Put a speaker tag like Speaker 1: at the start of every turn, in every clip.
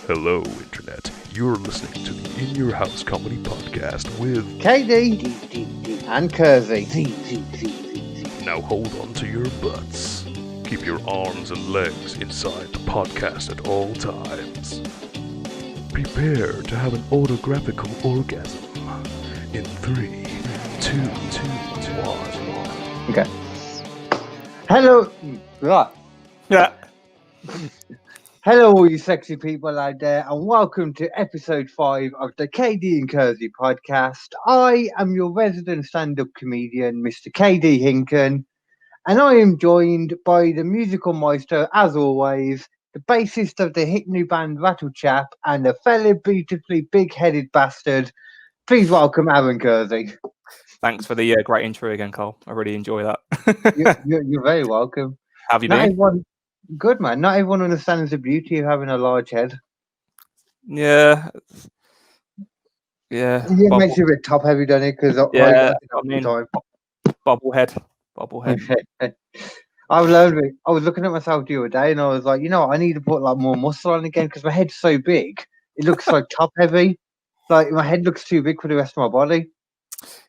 Speaker 1: Hello, Internet. You're listening to the In Your House Comedy Podcast with
Speaker 2: Kd and Kersey.
Speaker 1: Now hold on to your butts. Keep your arms and legs inside the podcast at all times. Prepare to have an autographical orgasm. In 3, 2, 1.
Speaker 2: Okay. Hello. Right.
Speaker 3: Yeah.
Speaker 2: Hello, all you sexy people out there, and welcome to episode 5 of the Kd and Kersey Podcast. I am your resident stand-up comedian, Mr. Kd Hinken, and I am joined by the musical maestro, as always, the bassist of the hit new band Rattle Chap, and a fellow beautifully big-headed bastard. Please welcome Aaron Kersey.
Speaker 3: Thanks for the great intro again, Cole. I really enjoy that.
Speaker 2: You're very welcome.
Speaker 3: How have you
Speaker 2: Not
Speaker 3: been?
Speaker 2: everyone, good man. Not everyone understands the beauty of having a large head.
Speaker 3: Yeah.
Speaker 2: It makes you a bit top heavy, doesn't it? Because
Speaker 3: bobblehead.
Speaker 2: I was looking at myself the other day, and I was like, I need to put like more muscle on again because my head's so big. It looks like top heavy. Like my head looks too big for the rest of my body.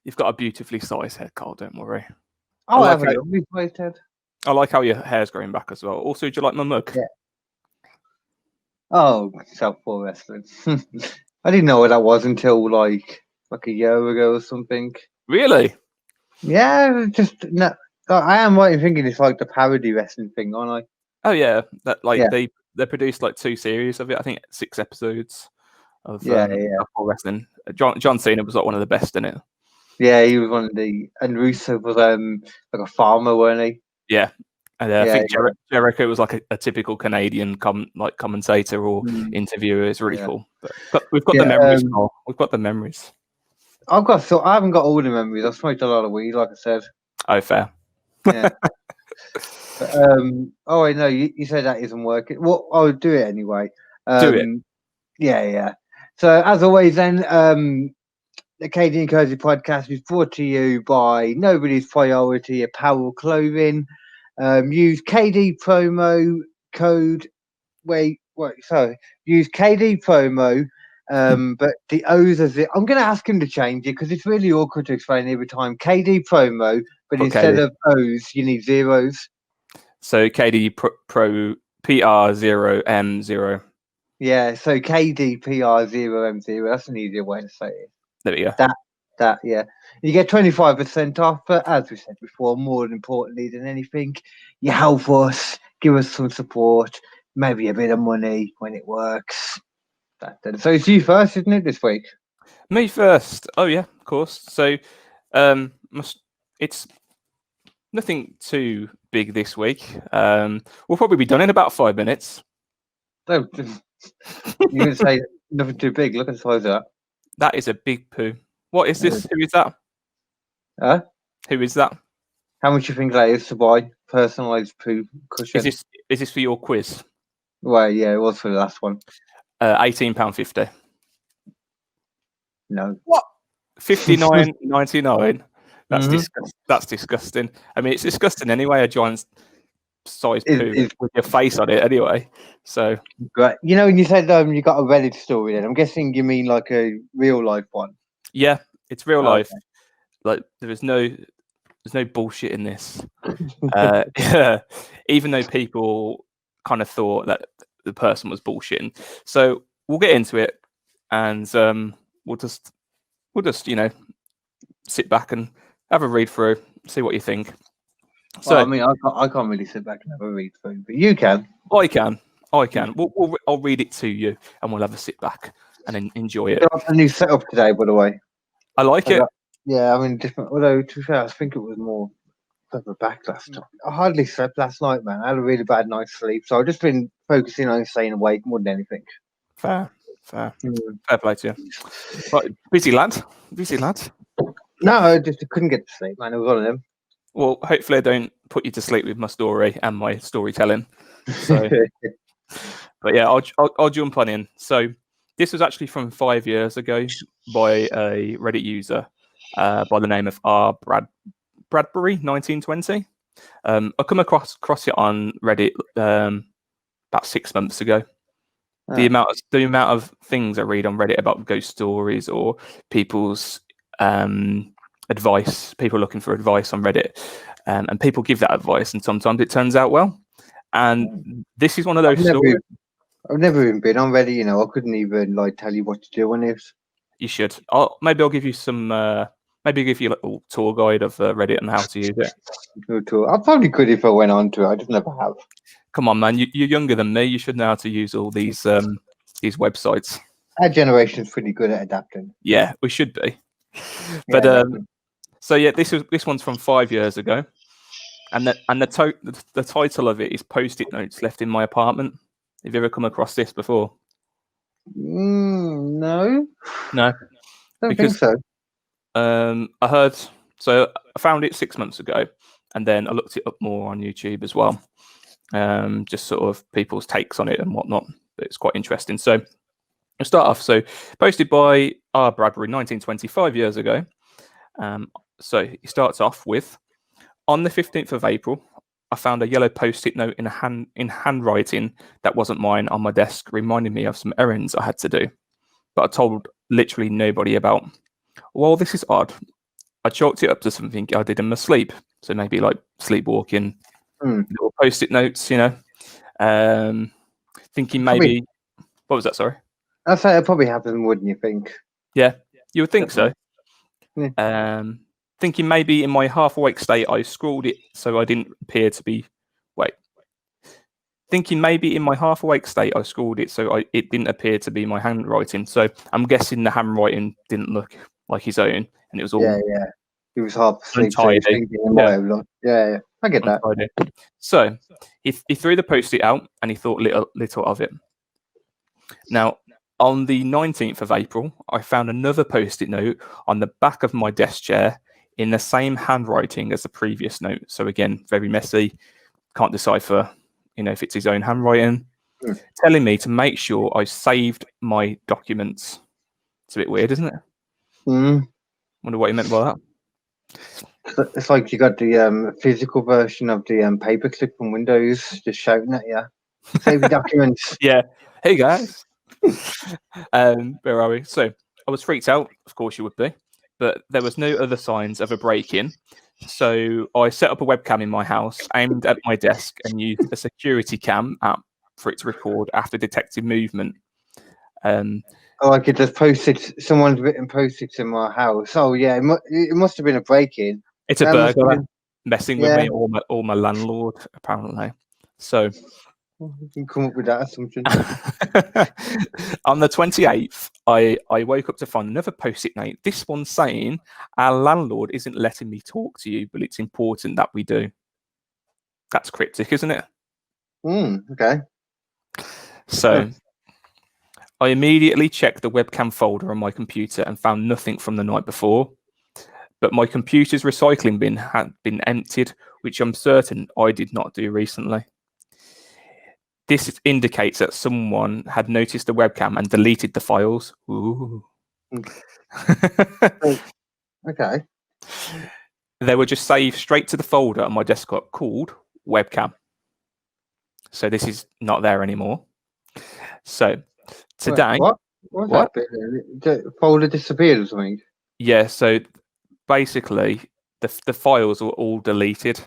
Speaker 3: You've got a beautifully sized head, Cole. Don't worry.
Speaker 2: I have a lovely sized head.
Speaker 3: I like how your hair's growing back as well. Also, do you like my mug?
Speaker 2: Yeah. Oh, Southpaw wrestling. I didn't know what that was until like a year ago or something.
Speaker 3: Really?
Speaker 2: Yeah, just no. I am right in thinking it's like the parody wrestling thing, aren't I?
Speaker 3: Oh yeah, they produced like 2 series of it. I think 6 episodes of Southpaw wrestling. John Cena was like one of the best in it.
Speaker 2: Yeah, he was one of the, and Russo was like a farmer, weren't he?
Speaker 3: Yeah. And I think Jericho was like a typical Canadian commentator or interviewer. It's really cool. But we've got the memories, Carl. We've got the memories.
Speaker 2: I haven't got all the memories. I've smoked a lot of weed, like I said.
Speaker 3: Oh, fair.
Speaker 2: Yeah. But, I know you said that isn't working. Well, I'll do it anyway.
Speaker 3: Do it.
Speaker 2: Yeah. So as always, then the Kd and Kersey Podcast is brought to you by Nobody's Priority Apparel Clothing. Use KD promo code. Use KD promo. But the O's as it. I'm going to ask him to change it because it's really awkward to explain every time. KD promo, but instead of O's, you need zeros.
Speaker 3: So KD Pro PR0M0.
Speaker 2: Yeah, so KD PR0M0. That's an easier way to say it.
Speaker 3: There we go.
Speaker 2: That you get 25% off, but as we said before, more importantly than anything, you help us, give us some support, maybe a bit of money when it works. So it's you first, isn't it, this week?
Speaker 3: Me first. Oh yeah, of course. So it's nothing too big this week. We'll probably be done in about 5 minutes.
Speaker 2: So, you would say nothing too big. Look at the size of that.
Speaker 3: That is a big poo. What is this? Who is that?
Speaker 2: Huh?
Speaker 3: Who is that?
Speaker 2: How much do you think that is to buy personalised poo cushion?
Speaker 3: Is this for your quiz?
Speaker 2: Well, yeah, it was for the last one.
Speaker 3: £18.50.
Speaker 2: No.
Speaker 3: What? $59.99. That's disgusting. I mean, it's disgusting anyway. A giant size poo with your face on it anyway. So
Speaker 2: great. When you said you got a Reddit story, then I'm guessing you mean like a real life one.
Speaker 3: Yeah, it's real life. Like there's no bullshit in this. Even though people kind of thought that the person was bullshitting. So we'll get into it, and we'll just sit back and have a read through, see what you think. So
Speaker 2: I mean, I can't really sit back and have a read through, but you can.
Speaker 3: I can. I'll read it to you, and we'll have a sit back and enjoy it.
Speaker 2: A new setup today, by the way.
Speaker 3: I like it.
Speaker 2: Yeah, I mean, different. Although to be fair, I think it was more further back last time. I hardly slept last night, man. I had a really bad night's sleep, so I've just been focusing on staying awake more than anything.
Speaker 3: Fair play to you. Right, busy lad.
Speaker 2: No, I couldn't get to sleep, man. It was one of them.
Speaker 3: Well, hopefully I don't put you to sleep with my story and my storytelling. So, but yeah, I'll jump on in. So this was actually from 5 years ago by a Reddit user by the name of Bradbury 1920. I come across it on Reddit about 6 months ago, The amount of things I read on Reddit about ghost stories or people's advice, people looking for advice on Reddit, and people give that advice, and sometimes it turns out well. And this is one of those stories.
Speaker 2: I've never even been on Reddit. You know, I couldn't even tell you what to do on it.
Speaker 3: You should. Maybe I'll give you some. Maybe give you a little tour guide of Reddit and how to use it.
Speaker 2: I probably could if I went on to it. I just never have.
Speaker 3: Come on, man! You're younger than me. You should know how to use all these websites.
Speaker 2: Our generation's pretty good at adapting.
Speaker 3: Yeah, we should be. But so yeah, this one's from 5 years ago, and the title of it is "Post-it Notes Left in My Apartment." Have you ever come across this before?
Speaker 2: No.
Speaker 3: No.
Speaker 2: Don't think so.
Speaker 3: I found it 6 months ago, and then I looked it up more on YouTube as well. Just sort of people's takes on it and whatnot. But it's quite interesting. So I'll start off. So posted by R. Bradbury, 1925 years ago. So he starts off with, on the 15th of April, I found a yellow post-it note in handwriting that wasn't mine on my desk, reminding me of some errands I had to do, but I told literally nobody about. Well, this is odd. I chalked it up to something I did in my sleep, so maybe like sleepwalking, little post-it notes, you know. Thinking maybe. What was that? Sorry.
Speaker 2: I'd say it probably happened, wouldn't you think?
Speaker 3: Yeah, you would think so.
Speaker 2: Yeah.
Speaker 3: Thinking maybe in my half-awake state I scrawled it so I didn't appear to be. Thinking maybe in my half-awake state I scrawled it so it didn't appear to be my handwriting. So I'm guessing the handwriting didn't look like his own, and it was all.
Speaker 2: Yeah. He was half asleep.
Speaker 3: Untidy.
Speaker 2: Yeah, I get that.
Speaker 3: Untidy. So he threw the post-it out and he thought little of it. Now, on the 19th of April, I found another post-it note on the back of my desk chair in the same handwriting as the previous note. So again, very messy. Can't decipher, if it's his own handwriting. Telling me to make sure I saved my documents. It's a bit weird, isn't it? Wonder what he meant by that.
Speaker 2: It's like you got the physical version of the paperclip from Windows just shouting at you. Save your documents.
Speaker 3: Yeah. Hey, guys. Where are we? So I was freaked out. Of course you would be. But there was no other signs of a break-in. So I set up a webcam in my house, aimed at my desk, and used a security cam app for it to record after detected movement.
Speaker 2: I could just someone's written post-its in my house. Oh, yeah, it must have been a break-in.
Speaker 3: It's a burglar messing with me or my landlord, apparently. So
Speaker 2: you can come up with that assumption.
Speaker 3: On the 28th, I woke up to find another post-it note. This one saying, our landlord isn't letting me talk to you, but it's important that we do. That's cryptic, isn't it?
Speaker 2: Okay.
Speaker 3: So I immediately checked the webcam folder on my computer and found nothing from the night before. But my computer's recycling bin had been emptied, which I'm certain I did not do recently. This indicates that someone had noticed the webcam and deleted the files. Ooh.
Speaker 2: Okay.
Speaker 3: They were just saved straight to the folder on my desktop called webcam. So this is not there anymore. So today...
Speaker 2: What? What? The folder disappeared or something?
Speaker 3: Yeah, so basically the files were all deleted.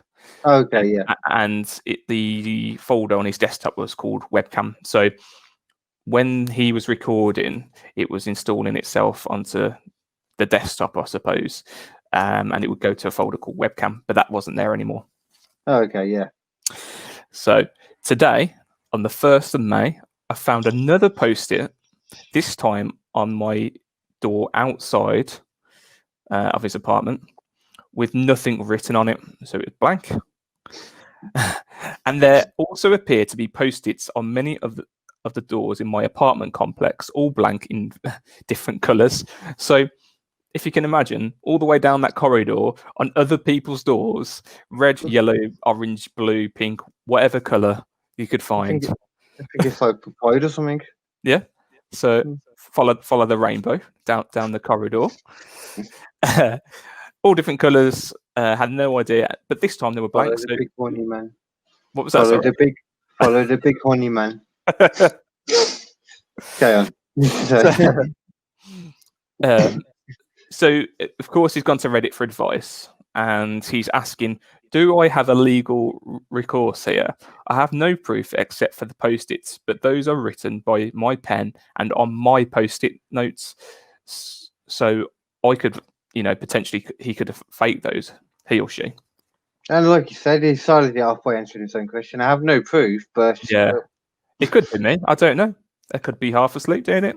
Speaker 2: Okay, yeah.
Speaker 3: And the folder on his desktop was called webcam. So when he was recording, it was installing itself onto the desktop, I suppose. And it would go to a folder called webcam, but that wasn't there anymore.
Speaker 2: Okay, yeah.
Speaker 3: So today, on the 1st of May, I found another post-it, this time on my door outside of his apartment, with nothing written on it, so it was blank. And there also appeared to be post-its on many of the doors in my apartment complex, all blank in different colours. So if you can imagine, all the way down that corridor on other people's doors, red, yellow, orange, blue, pink, whatever colour you could find.
Speaker 2: I think it's like pride or something.
Speaker 3: Yeah. So follow the rainbow down the corridor. All different colours. Had no idea, but this time they were blank.
Speaker 2: Follow the big horny man.
Speaker 3: What was that?
Speaker 2: Follow the big horny man. Carry on.
Speaker 3: So, of course, he's gone to Reddit for advice, and he's asking, do I have a legal recourse here? I have no proof except for the post-its, but those are written by my pen and on my post-it notes. So I could, potentially he could have faked those, he or she.
Speaker 2: And like you said, he's solidly halfway answering his own question. I have no proof, but
Speaker 3: yeah, it could be me. I don't know. I could be half asleep doing it.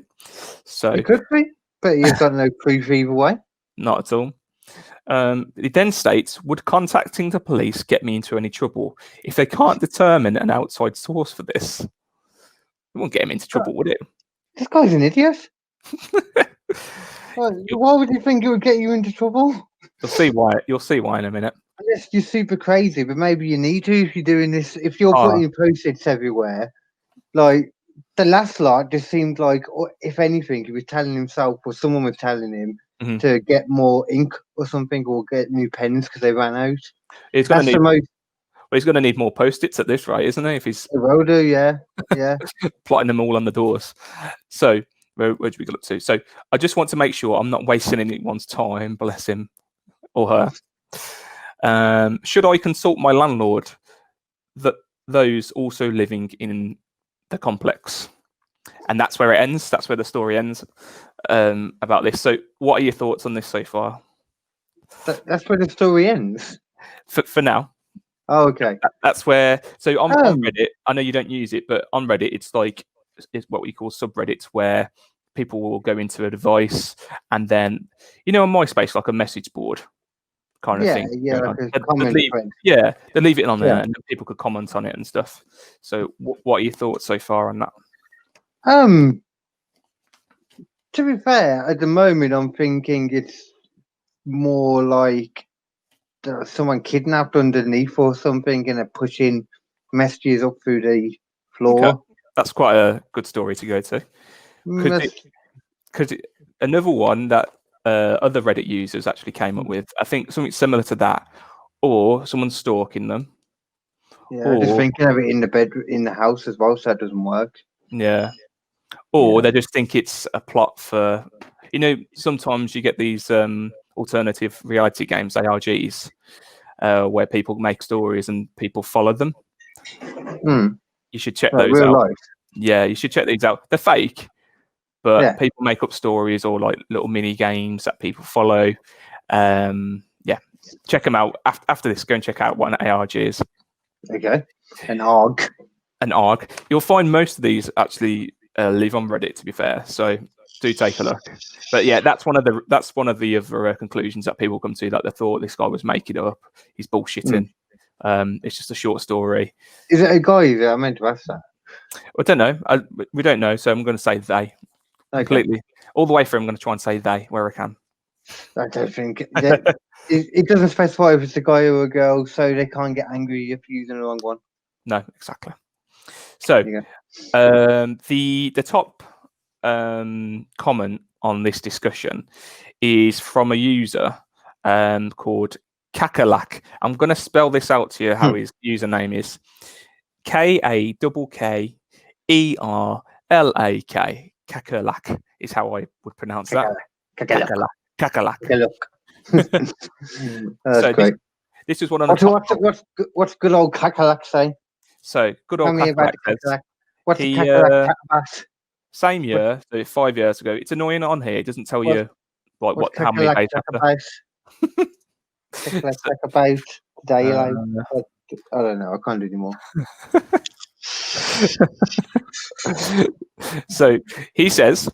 Speaker 3: So
Speaker 2: it could be, but you've got no proof either way.
Speaker 3: Not at all. He then states, would contacting the police get me into any trouble if they can't determine an outside source for this? It won't get him into trouble, would it?
Speaker 2: This guy's an idiot. Why would you think it would get you into trouble?
Speaker 3: You'll see why. You'll see why in a minute.
Speaker 2: Unless you're super crazy, but maybe you need to if you're doing this. If you're putting post-its everywhere, like the last lot just seemed like, if anything, he was telling himself or someone was telling him to get more ink or something, or get new pens because they ran out.
Speaker 3: He's going to need more post-its at this rate, isn't he? If he's
Speaker 2: will do, yeah.
Speaker 3: plotting them all on the doors. So where do we go up to? So I just want to make sure I'm not wasting anyone's time. Bless him or her. Should I consult my landlord? Those also living in the complex. And that's where it ends. That's where the story ends about this. So what are your thoughts on this so far?
Speaker 2: That's where the story ends?
Speaker 3: For now.
Speaker 2: Oh, okay.
Speaker 3: That's where... So on Reddit, I know you don't use it, but on Reddit, it's what we call subreddits, where people will go into a device and then, on MySpace, like a message board kind of thing.
Speaker 2: Yeah, like a comment thread.
Speaker 3: Yeah, they leave it on there and then people could comment on it and stuff. So what are your thoughts so far on that?
Speaker 2: To be fair, at the moment, I'm thinking it's more like someone kidnapped underneath or something and are pushing messages up through the floor.
Speaker 3: Okay. That's quite a good story to go to. Because another one that other Reddit users actually came up with, I think something similar to that, or someone's stalking them.
Speaker 2: Yeah, just thinking of it in the house as well, so that doesn't work.
Speaker 3: Yeah. Or they just think it's a plot for, sometimes you get these alternative reality games, ARGs, where people make stories and people follow them. You should check those out. Life. Yeah, you should check these out. They're fake, but people make up stories or like little mini games that people follow. Check them out. After this, go and check out what an ARG is.
Speaker 2: Okay. An ARG.
Speaker 3: An ARG. You'll find most of these actually live on Reddit, to be fair. So do take a look. But yeah, that's one of the other conclusions that people come to, that they thought this guy was making it up. He's bullshitting. It's just a short story.
Speaker 2: Is it a guy? I meant to ask that.
Speaker 3: I don't know. We don't know, so I'm going to say they. Okay. Completely. All the way through, I'm going to try and say they where I can.
Speaker 2: I don't think it doesn't specify if it's a guy or a girl, so they can't get angry if you're using the wrong one.
Speaker 3: No, exactly. So the top comment on this discussion is from a user called Kakalak. I'm going to spell this out to you how his username is. KAKKERLAK. Kakalak is how I would pronounce that. Kakalak.
Speaker 2: That's great.
Speaker 3: This is one of the
Speaker 2: what's good old Kakalak say?
Speaker 3: So good old Kakalak.
Speaker 2: What's the Kakalak about?
Speaker 3: Same year, so 5 years ago. It's annoying on here. It doesn't tell you how many days after.
Speaker 2: About today, I don't know. I can't do anymore.
Speaker 3: So he says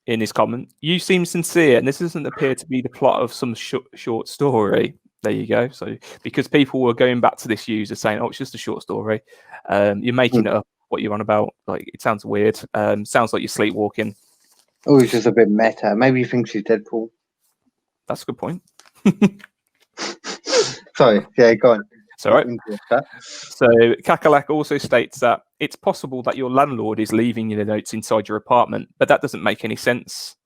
Speaker 3: in his comment, "You seem sincere, and this doesn't appear to be the plot of some short story." There you go. So because people were going back to this user saying, "Oh, it's just a short story," you're making it up. What you're on about? Like, it sounds weird. Sounds like you're sleepwalking.
Speaker 2: Oh, he's just a bit meta. Maybe he thinks he's Deadpool.
Speaker 3: That's a good point.
Speaker 2: Sorry. Yeah, go on.
Speaker 3: It's all right. So Kakalak also states that it's possible that your landlord is leaving you the notes inside your apartment, but that doesn't make any sense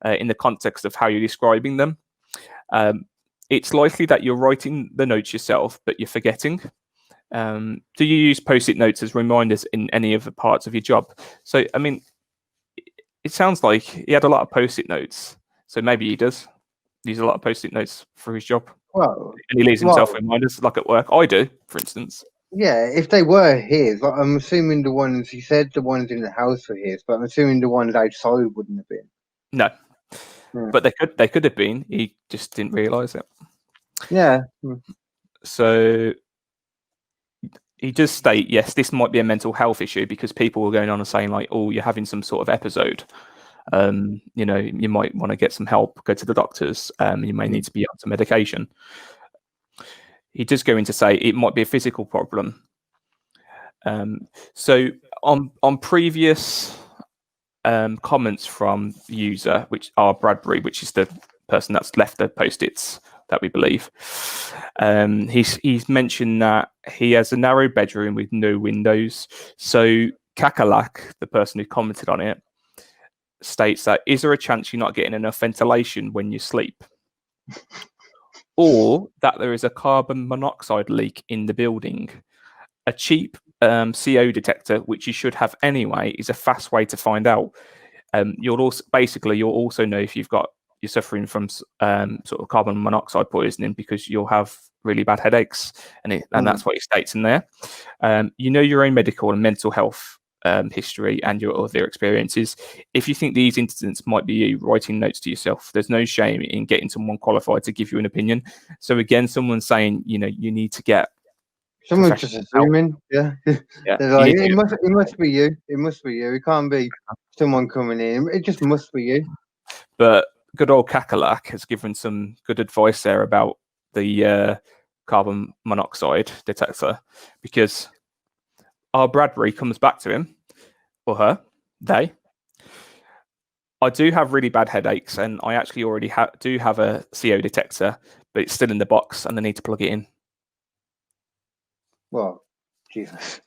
Speaker 3: in the context of how you're describing them. It's likely that you're writing the notes yourself, but you're forgetting. Do you use post-it notes as reminders in any of the parts of your job? So, I mean, it sounds like he had a lot of post-it notes. So maybe he does use a lot of post-it notes for his job.
Speaker 2: Well,
Speaker 3: And he leaves himself reminders, like at work. I do, for instance.
Speaker 2: yeah, if they were his, like, I'm assuming the ones he said the ones in the house were his, but I'm assuming the ones outside wouldn't have been.
Speaker 3: No,
Speaker 2: Yeah.
Speaker 3: but they could have been. He just didn't realise it.
Speaker 2: Yeah.
Speaker 3: So he does state, yes, this might be a mental health issue because people were going on and saying like, oh, you're having some sort of episode. You know, you might want to get some help, go to the doctors. You may need to be on some medication. He does go in to say it might be a physical problem. So on previous comments from the user, which are Bradbury, which is the person that's left the post-its that we believe, he's mentioned that he has a narrow bedroom with no windows. So Kakalak, the person who commented on it, states that, is there a chance you're not getting enough ventilation when you sleep? Or that there is a carbon monoxide leak in the building? A cheap CO detector, which you should have anyway, is a fast way to find out. You'll also know if you're suffering from sort of carbon monoxide poisoning, because you'll have really bad headaches, and that's what it states in there. You know your own medical and mental health history and your other experiences. If you think these incidents might be you, writing notes to yourself, there's no shame in getting someone qualified to give you an opinion. So again, someone's saying, you know, you need to get
Speaker 2: someone's just assuming, yeah.
Speaker 3: Yeah.
Speaker 2: Like, it must be you. It must be you. It can't be someone coming in. It just must be you.
Speaker 3: But good old Kakalak has given some good advice there about the carbon monoxide detector, because our Bradbury comes back to him, or her, they. I do have really bad headaches, and I actually already do have a CO detector, but it's still in the box, and I need to plug it in.
Speaker 2: Well, Jesus.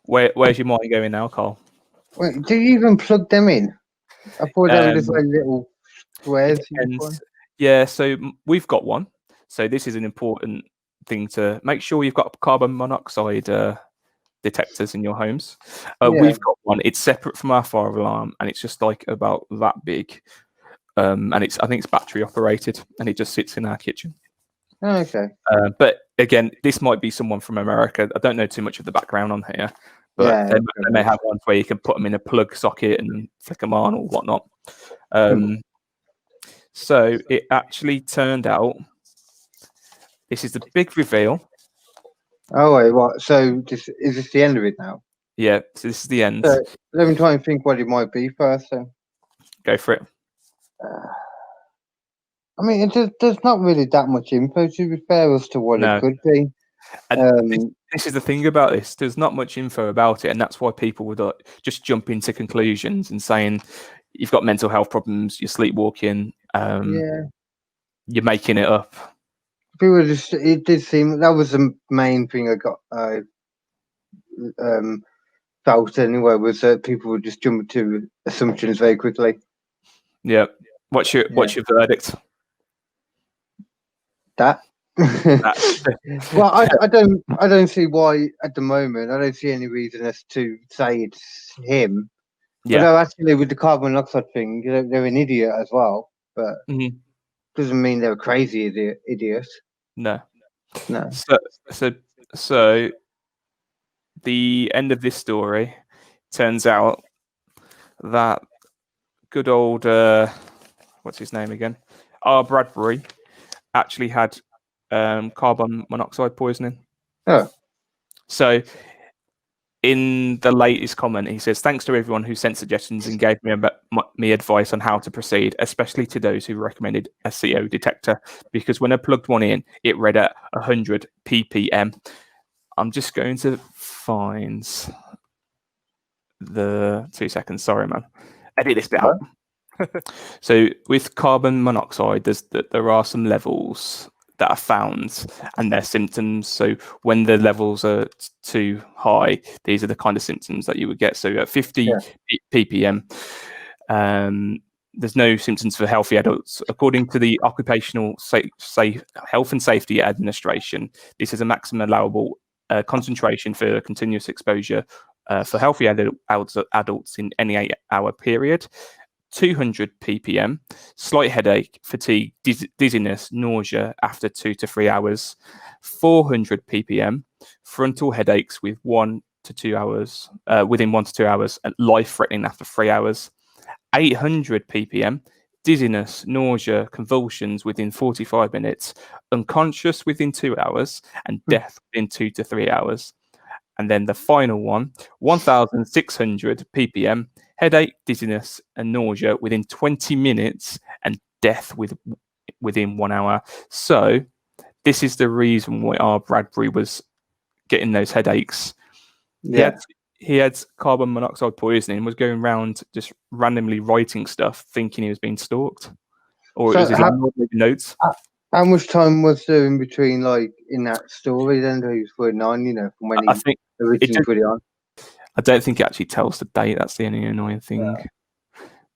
Speaker 3: Where's your mind going now, Carl?
Speaker 2: Wait, do you even plug them in? I thought they were just like little squares.
Speaker 3: Yeah, so we've got one. So this is an important thing to make sure you've got carbon monoxide detectors in your homes. We've got one. It's separate from our fire alarm, and it's just like about that big. And I think it's battery operated, and it just sits in our kitchen.
Speaker 2: Oh, okay.
Speaker 3: But again, this might be someone from America. I don't know too much of the background on here, but they may have ones where you can put them in a plug socket and flick them on or whatnot. So it actually turned out, this is the big reveal.
Speaker 2: Oh, wait, what? So is this the end of it now?
Speaker 3: Yeah, so this is the end.
Speaker 2: So let me try and think what it might be first. So.
Speaker 3: Go for it.
Speaker 2: I mean, there's not really that much info, to be fair, as to what it could be.
Speaker 3: And this is the thing about this. There's not much info about it, and that's why people would just jump into conclusions and saying you've got mental health problems, you're sleepwalking, you're making it up.
Speaker 2: People it did seem that was the main thing I felt anyway, was that people would just jump to assumptions very quickly.
Speaker 3: Yeah. What's your verdict?
Speaker 2: That. Well, I don't see why at the moment. I don't see any reason as to say it's him. Yeah. Although actually with the carbon monoxide thing, they're an idiot as well. But doesn't mean they're a crazy idiot.
Speaker 3: No. So the end of this story turns out that good old what's his name again? R. Bradbury actually had carbon monoxide poisoning.
Speaker 2: Oh.
Speaker 3: So in the latest comment, he says, thanks to everyone who sent suggestions and gave me advice on how to proceed, especially to those who recommended a CO detector, because when I plugged one in, it read at 100 ppm. I'm just going to find the 2 seconds. Sorry, man. Edit this bit out. So with carbon monoxide, there are some levels that are found and their symptoms. So when the levels are too high, these are the kind of symptoms that you would get. So at 50 ppm, there's no symptoms for healthy adults. According to the Occupational Health and Safety Administration, this is a maximum allowable concentration for continuous exposure for healthy adults in any 8-hour period. 200 ppm, slight headache, fatigue, dizziness, nausea after 2 to 3 hours. 400 ppm, frontal headaches with 1 to 2 hours, within 1 to 2 hours, and life-threatening after 3 hours. 800 ppm, dizziness, nausea, convulsions within 45 minutes, unconscious within 2 hours, and death within 2 to 3 hours. And then the final one, 1,600 ppm, headache, dizziness, and nausea within 20 minutes, and death within 1 hour. So this is the reason why our Bradbury was getting those headaches.
Speaker 2: Yeah.
Speaker 3: He had carbon monoxide poisoning, was going around just randomly writing stuff, thinking he was being stalked. Or
Speaker 2: So
Speaker 3: it was his landlord making notes.
Speaker 2: How much time was there in between, like, in that story then that he was putting on, from when he originally put it on?
Speaker 3: I don't think it actually tells the date. That's the only annoying thing. Yeah.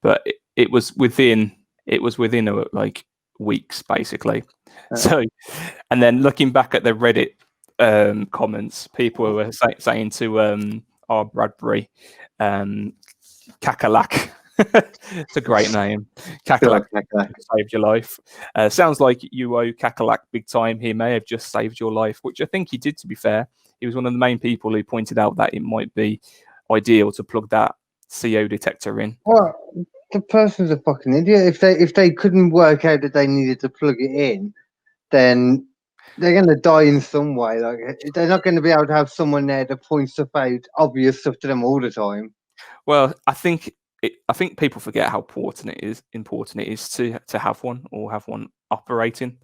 Speaker 3: But it was within like weeks, basically. Yeah. So, and then looking back at the Reddit comments, people were saying to our Bradbury, Kakalak. It's a great name. Kakalak saved your life. Sounds like you owe Kakalak big time. He may have just saved your life, which I think he did, to be fair. He was one of the main people who pointed out that it might be ideal to plug that CO detector in.
Speaker 2: Well, the person's a fucking idiot. If they couldn't work out that they needed to plug it in, then they're going to die in some way. Like, they're not going to be able to have someone there to point stuff out, obvious stuff to them all the time.
Speaker 3: Well, I think people forget how important it is to have one, or have one operating.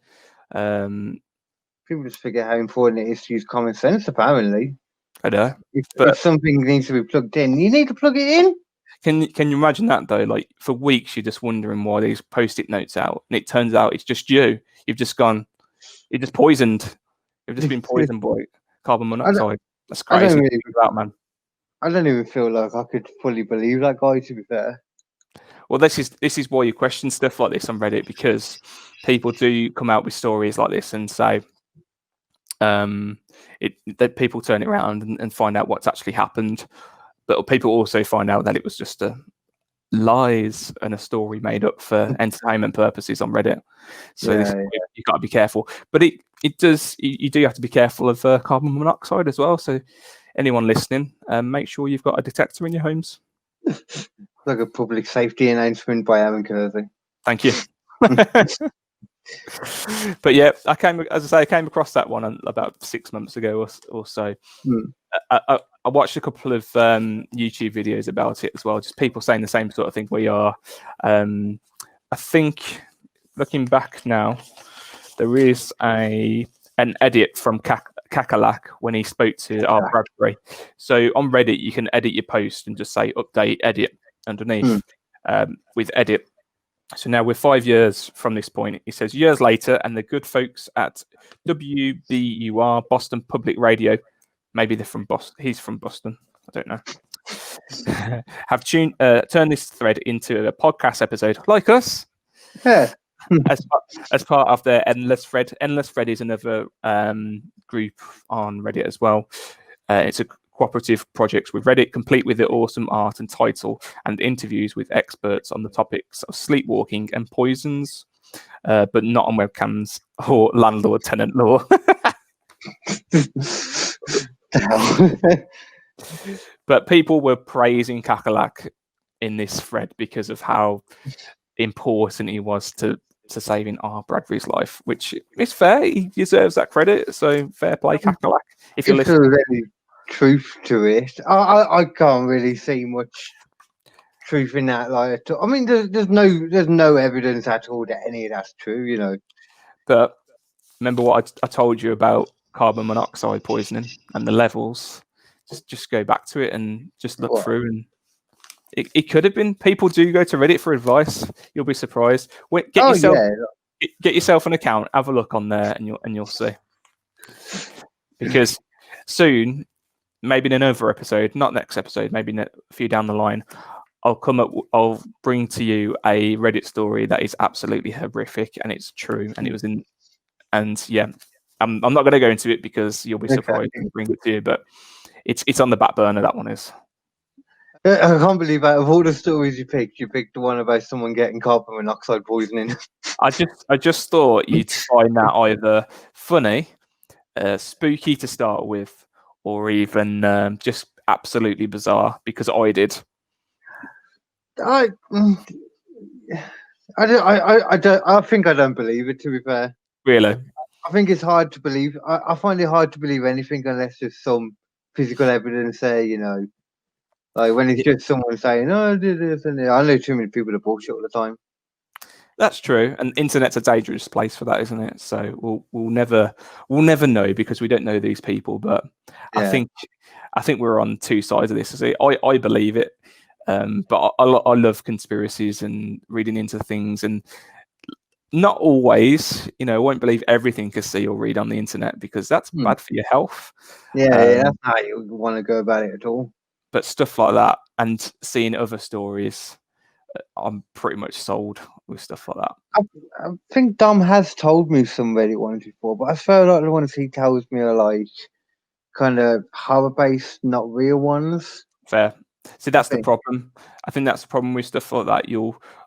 Speaker 2: People just forget how important it is to use common sense, apparently.
Speaker 3: I know.
Speaker 2: If something needs to be plugged in, you need to plug it in.
Speaker 3: Can you imagine that, though? Like, for weeks, you're just wondering why these Post-it notes out, and it turns out it's just you. You've just poisoned. You've just been poisoned by carbon monoxide. That's crazy. Man.
Speaker 2: I don't even feel like I could fully believe that guy, to be fair.
Speaker 3: Well, this is why you question stuff like this on Reddit, because people do come out with stories like this and say, that people turn it around and find out what's actually happened, but people also find out that it was just lies and a story made up for entertainment purposes on Reddit. So you've got to be careful. But you do have to be careful of carbon monoxide as well. So anyone listening, make sure you've got a detector in your homes.
Speaker 2: Like a public safety announcement by Aaron Kersey.
Speaker 3: Thank you. But yeah, I came across that one about 6 months ago or so. I watched a couple of YouTube videos about it as well, just people saying the same sort of thing we are. I think, looking back now, there is an edit from Kakalak when he spoke to our Bradbury. So on Reddit, you can edit your post and just say update edit underneath with edit. So now we're 5 years from this point. He says, years later, and the good folks at WBUR, Boston Public Radio, maybe they're from Boston. He's from Boston. I don't know. Have turned this thread into a podcast episode, like us.
Speaker 2: Yeah.
Speaker 3: as part of their Endless Thread. Endless Thread is another group on Reddit as well. It's a cooperative project with Reddit, complete with the awesome art and title and interviews with experts on the topics of sleepwalking and poisons, but not on webcams or landlord-tenant law. But people were praising Kakalak in this thread because of how important he was to saving our Bradbury's life, which is fair. He deserves that credit. So fair play, Kakalak. If you're listening.
Speaker 2: Any truth to it, I can't really see much truth in that. Like, I mean, there's no evidence at all that any of that's true,
Speaker 3: But remember what I told you about carbon monoxide poisoning and the levels. Just go back to it and just look through, and it could have been. People do go to Reddit for advice. You'll be surprised. Get yourself an account, have a look on there, and you'll see. Because soon, maybe in another episode, not next episode, maybe a few down the line, I'll bring to you a Reddit story that is absolutely horrific, and it's true, and it was in. And yeah, I'm not going to go into it because you'll be surprised when I bring it to you, but it's on the back burner. That one is.
Speaker 2: I can't believe out of all the stories you picked the one about someone getting carbon monoxide poisoning.
Speaker 3: I just thought you'd find that either funny, spooky to start with, or even just absolutely bizarre, because I did.
Speaker 2: I think I don't believe it, to be fair.
Speaker 3: Really?
Speaker 2: I think it's hard to believe. I find it hard to believe anything unless there's some physical evidence there, Like when it's just someone saying, "Oh, I did this," and I know too many people that bullshit all the time.
Speaker 3: That's true, and internet's a dangerous place for that, isn't it? So we'll never know, because we don't know these people. But
Speaker 2: Yeah.
Speaker 3: I think we're on two sides of this. I believe it, but I love conspiracies and reading into things, and not always. I won't believe everything I see or read on the internet, because that's bad for your health.
Speaker 2: Yeah, that's how you want to go about it at all.
Speaker 3: But stuff like that, and seeing other stories, I'm pretty much sold with stuff like that.
Speaker 2: I think Dom has told me some Reddit ones before, but I feel like the ones he tells me are like kind of horror-based, not real ones.
Speaker 3: Fair. See, that's the problem. I think that's the problem with stuff like that.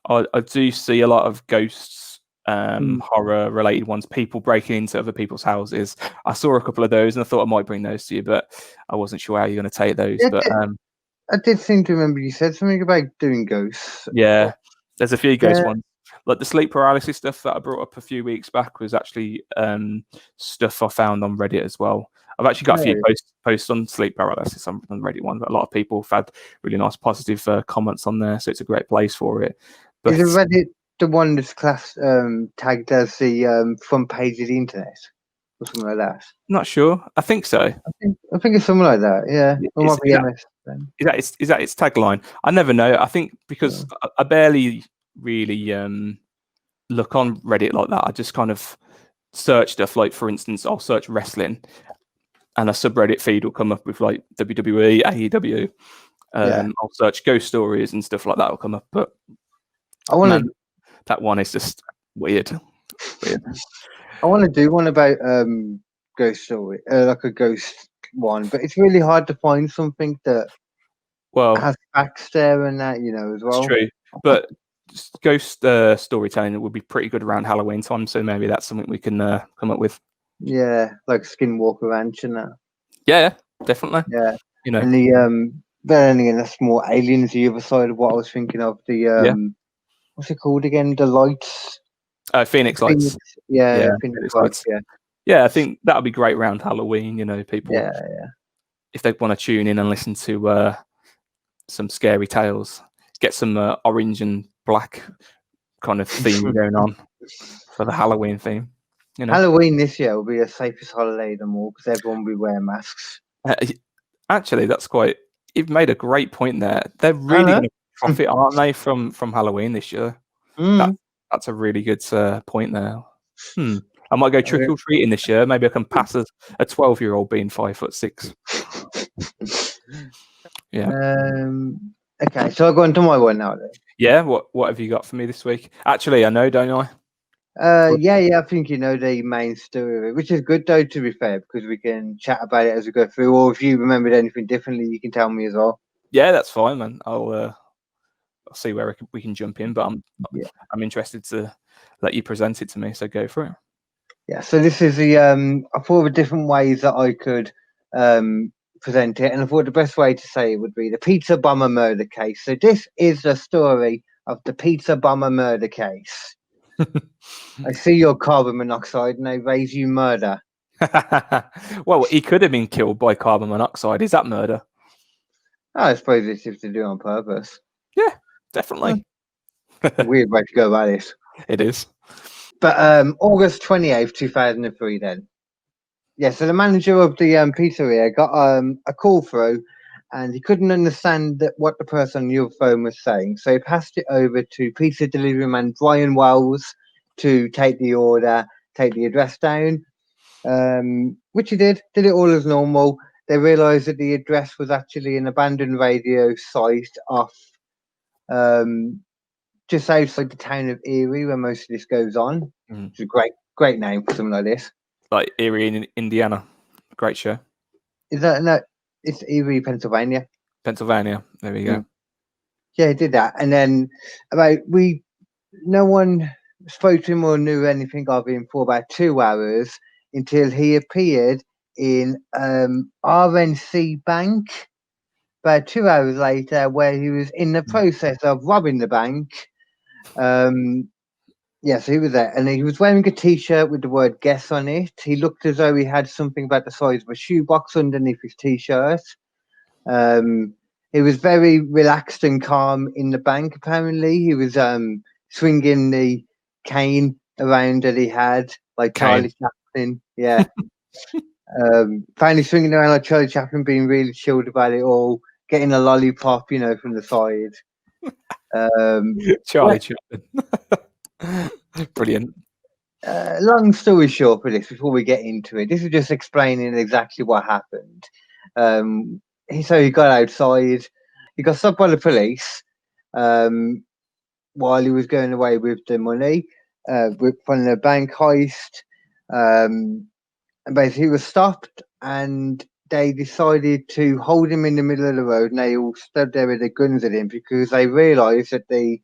Speaker 3: I do see a lot of ghosts, horror-related ones, people breaking into other people's houses. I saw a couple of those, and I thought I might bring those to you, but I wasn't sure how you're going to take those.
Speaker 2: Yeah,
Speaker 3: but
Speaker 2: I did seem to remember you said something about doing ghosts.
Speaker 3: Yeah, there's a few ghost ones. Like the sleep paralysis stuff that I brought up a few weeks back was actually stuff I found on Reddit as well. I've actually got a few posts on sleep paralysis on Reddit one, but a lot of people have had really nice positive comments on there, so it's a great place for it. But
Speaker 2: is Reddit the one that's tagged as the front page of the internet or something like that?
Speaker 3: Not sure. I think so.
Speaker 2: I think it's something like that. Yeah.
Speaker 3: Is that its tagline? I never know. I think because I barely really look on Reddit like that. I just kind of search stuff. Like, for instance, I'll search wrestling, and a subreddit feed will come up with like WWE, AEW. I'll search ghost stories and stuff like that will come up. But that one is just weird.
Speaker 2: I want to do one about ghost story, like a ghost one, but it's really hard to find something that has facts there and that, as well.
Speaker 3: It's true, but ghost storytelling would be pretty good around Halloween time, so maybe that's something we can come up with.
Speaker 2: Yeah, like Skinwalker Ranch and that.
Speaker 3: Yeah, definitely.
Speaker 2: Yeah, and the then again, that's more aliens. The other side of what I was thinking of. The what's it called again? The lights.
Speaker 3: Phoenix Lights.
Speaker 2: Phoenix Lights.
Speaker 3: Yeah, I think that would be great around Halloween. People.
Speaker 2: Yeah.
Speaker 3: If they want to tune in and listen to some scary tales, get some orange and black kind of theme going on for the Halloween theme.
Speaker 2: Halloween this year will be the safest holiday of them all, because everyone will be wearing masks.
Speaker 3: Actually, you've made a great point there. They're really going to profit, aren't they, from Halloween this year? That's a really good point there. I might go trick or treating this year. Maybe I can pass as a 12-year-old being 5'6". Yeah.
Speaker 2: Okay, so I'll go on to my one now then.
Speaker 3: Yeah, what have you got for me this week? Actually, I know, don't I?
Speaker 2: I think you know the main story of it, which is good though, to be fair, because we can chat about it as we go through, or if you remembered anything differently, you can tell me as well.
Speaker 3: Yeah, that's fine, man. I'll see where we can jump in, but I'm interested to let you present it to me, so go for it.
Speaker 2: Yeah, so this is the I thought of different ways that I could present it, and I thought the best way to say it would be the pizza bomber murder case. So this is the story of the pizza bomber murder case. I see your carbon monoxide and they raise you murder.
Speaker 3: Well, he could have been killed by carbon monoxide. Is that murder?
Speaker 2: I suppose it's if they do it on purpose.
Speaker 3: Yeah, definitely.
Speaker 2: Weird way to go about it.
Speaker 3: It is.
Speaker 2: But August 28th, 2003 then. Yeah, so the manager of the pizzeria got a call through, and he couldn't understand what the person on the other phone was saying. So he passed it over to pizza delivery man Brian Wells to take the order, take the address down, which he did it all as normal. They realised that the address was actually an abandoned radio site off just outside the town of Erie, where most of this goes on. It's a great name for something like this.
Speaker 3: Like Erie in Indiana. Great show.
Speaker 2: Is that no? It's Erie, Pennsylvania.
Speaker 3: Pennsylvania. There we go.
Speaker 2: Yeah, he did that, and then no one spoke to him or knew anything of him for about 2 hours until he appeared in RNC Bank about 2 hours later, where he was in the process of robbing the bank. Yes, he was there, and he was wearing a T-shirt with the word "guess" on it. He looked as though he had something about the size of a shoebox underneath his T-shirt. He was very relaxed and calm in the bank. Apparently, he was swinging the cane around that he had, like Charlie Chaplin. Yeah, apparently swinging around like Charlie Chaplin, being really chilled about it all, getting a lollipop, from the side.
Speaker 3: Charlie Chaplin. Brilliant.
Speaker 2: Long story short for this, before we get into it, this is just explaining exactly what happened. So he got outside. He got stopped by the police while he was going away with the money from the bank heist. And basically, he was stopped, and they decided to hold him in the middle of the road, and they all stood there with their guns at him because they realised that the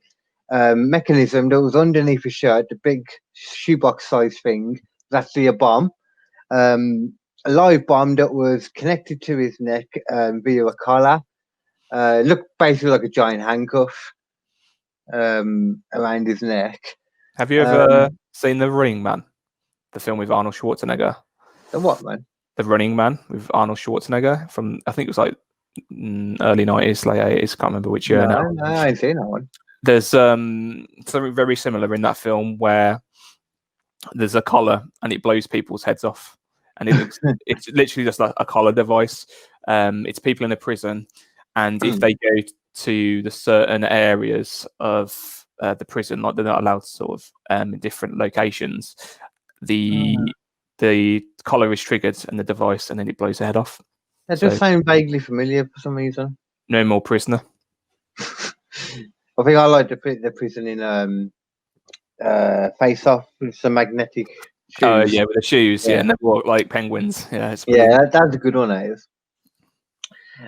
Speaker 2: mechanism that was underneath his shirt, the big shoebox size thing, was actually a bomb. A live bomb that was connected to his neck via a collar. Looked basically like a giant handcuff around his neck.
Speaker 3: Have you ever seen The Running Man, the film with Arnold Schwarzenegger?
Speaker 2: The what, man?
Speaker 3: The Running Man with Arnold Schwarzenegger from, I think it was like early 90s, late 80s. Can't remember which year now.
Speaker 2: No, I ain't seen that one.
Speaker 3: There's something very similar in that film where there's a collar and it blows people's heads off. And it's literally just like a collar device. It's people in a prison, and if they go to the certain areas of the prison, like they're not allowed to sort of in different locations, the collar is triggered and the device, and then it blows the head off.
Speaker 2: That does sound vaguely familiar for some reason.
Speaker 3: No more prisoner.
Speaker 2: I think I like the prison in Face Off with some magnetic shoes.
Speaker 3: Oh yeah, with the shoes, yeah, and they walk like penguins. Yeah, it's
Speaker 2: that's a good one. That is.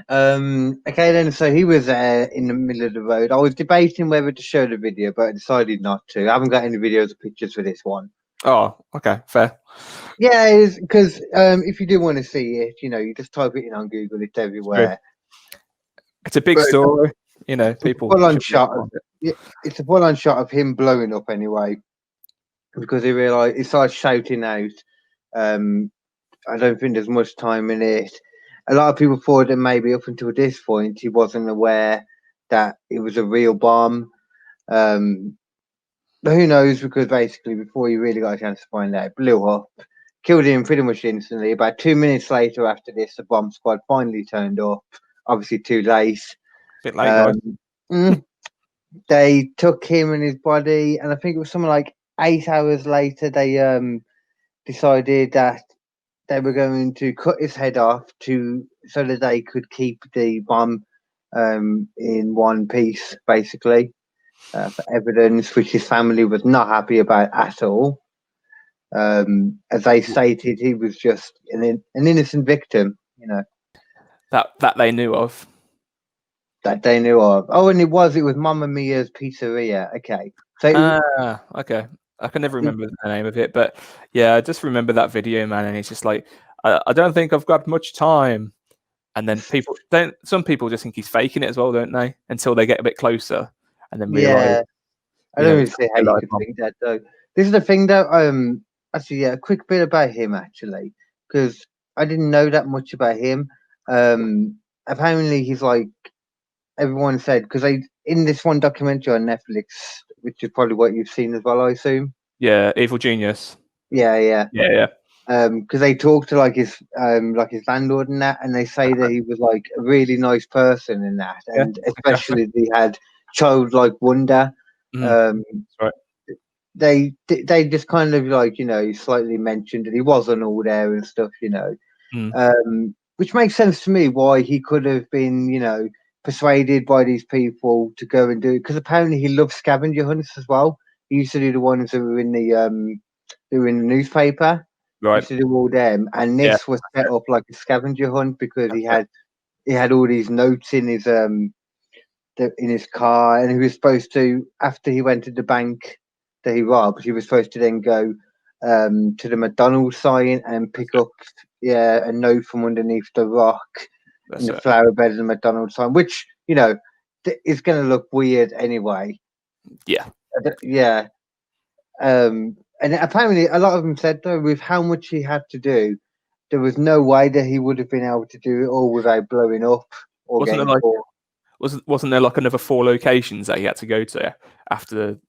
Speaker 2: Okay, then. So he was in the middle of the road. I was debating whether to show the video, but I decided not to. I haven't got any videos or pictures for this one.
Speaker 3: Oh, okay, fair.
Speaker 2: Yeah, because if you do want to see it, you just type it in on Google. It's everywhere.
Speaker 3: It's a big story. People.
Speaker 2: It's a full-on shot of him blowing up anyway, because he started shouting out. I don't think there's much time in it. A lot of people thought that maybe up until this point he wasn't aware that it was a real bomb. But who knows? Because basically, before he really got a chance to find out, it blew up, killed him pretty much instantly. About 2 minutes later, after this, the bomb squad finally turned up. Obviously, too late.
Speaker 3: Bit late,
Speaker 2: they took him and his body, and I think it was something like 8 hours later. They decided that they were going to cut his head off so that they could keep the bomb in one piece, basically, for evidence, which his family was not happy about at all. As they stated, he was just an innocent victim,
Speaker 3: that they knew of.
Speaker 2: That they knew of. Oh, and it was Mamma Mia's Pizzeria. Okay. So
Speaker 3: okay. I can never remember the name of it, but yeah, I just remember that video, man. And it's just like, I don't think I've got much time. And then some people just think he's faking it as well, don't they? Until they get a bit closer and then realize.
Speaker 2: Yeah. I don't really see how you could think that, though. This is the thing, though. Actually, yeah, a quick bit about him, actually, because I didn't know that much about him. Apparently, he's like, everyone said, because in this one documentary on Netflix, which is probably what you've seen as well, I assume.
Speaker 3: Yeah, Evil Genius.
Speaker 2: Yeah.
Speaker 3: Because
Speaker 2: they talk to his landlord and that, and they say that he was like a really nice person in that, and especially they had childlike wonder.
Speaker 3: That's right.
Speaker 2: They just kind of slightly mentioned that he wasn't all there and stuff, which makes sense to me why he could have been, persuaded by these people to go and do it, because apparently he loves scavenger hunts as well. He used to do the ones that were in the newspaper.
Speaker 3: Right.
Speaker 2: He used to do all them, and this was set up like a scavenger hunt because he had he had all these notes in his in his car, and he was supposed to, after he went to the bank that he robbed, he was supposed to then go to the McDonald's sign and pick up a note from underneath the rock in the flower bed of the McDonald's sign, which is going to look weird anyway. Yeah. And apparently a lot of them said, though, with how much he had to do, there was no way that he would have been able to do it all without blowing up or
Speaker 3: wasn't
Speaker 2: getting
Speaker 3: there
Speaker 2: caught.
Speaker 3: Wasn't there like another 4 locations that he had to go to after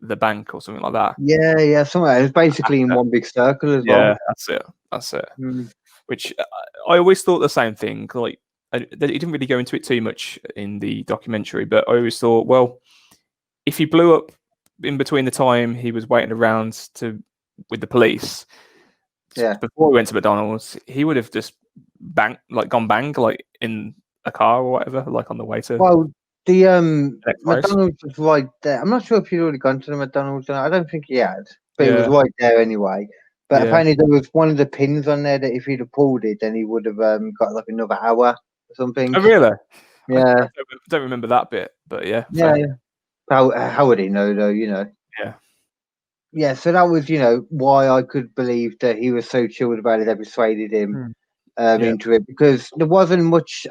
Speaker 3: the bank or something like that?
Speaker 2: Yeah, somewhere. It's basically in one big circle as well.
Speaker 3: Yeah, that's it. Which I always thought the same thing. Like, he didn't really go into it too much in the documentary, but I always thought, well, if he blew up in between the time he was waiting around with the police, before he went to McDonald's, he would have just gone bang like in a car or whatever, like on the way to.
Speaker 2: Well, the McDonald's was right there. I'm not sure if he'd already gone to the McDonald's. I don't think he had, but it was right there anyway. But apparently there was one of the pins on there that if he'd have pulled it, then he would have got like another hour or something.
Speaker 3: Oh, really?
Speaker 2: Yeah.
Speaker 3: I don't remember that bit, but yeah.
Speaker 2: Yeah. How would he know, though? Yeah. Yeah, so that was, why I could believe that he was so chilled about it that persuaded him into it, because there wasn't much.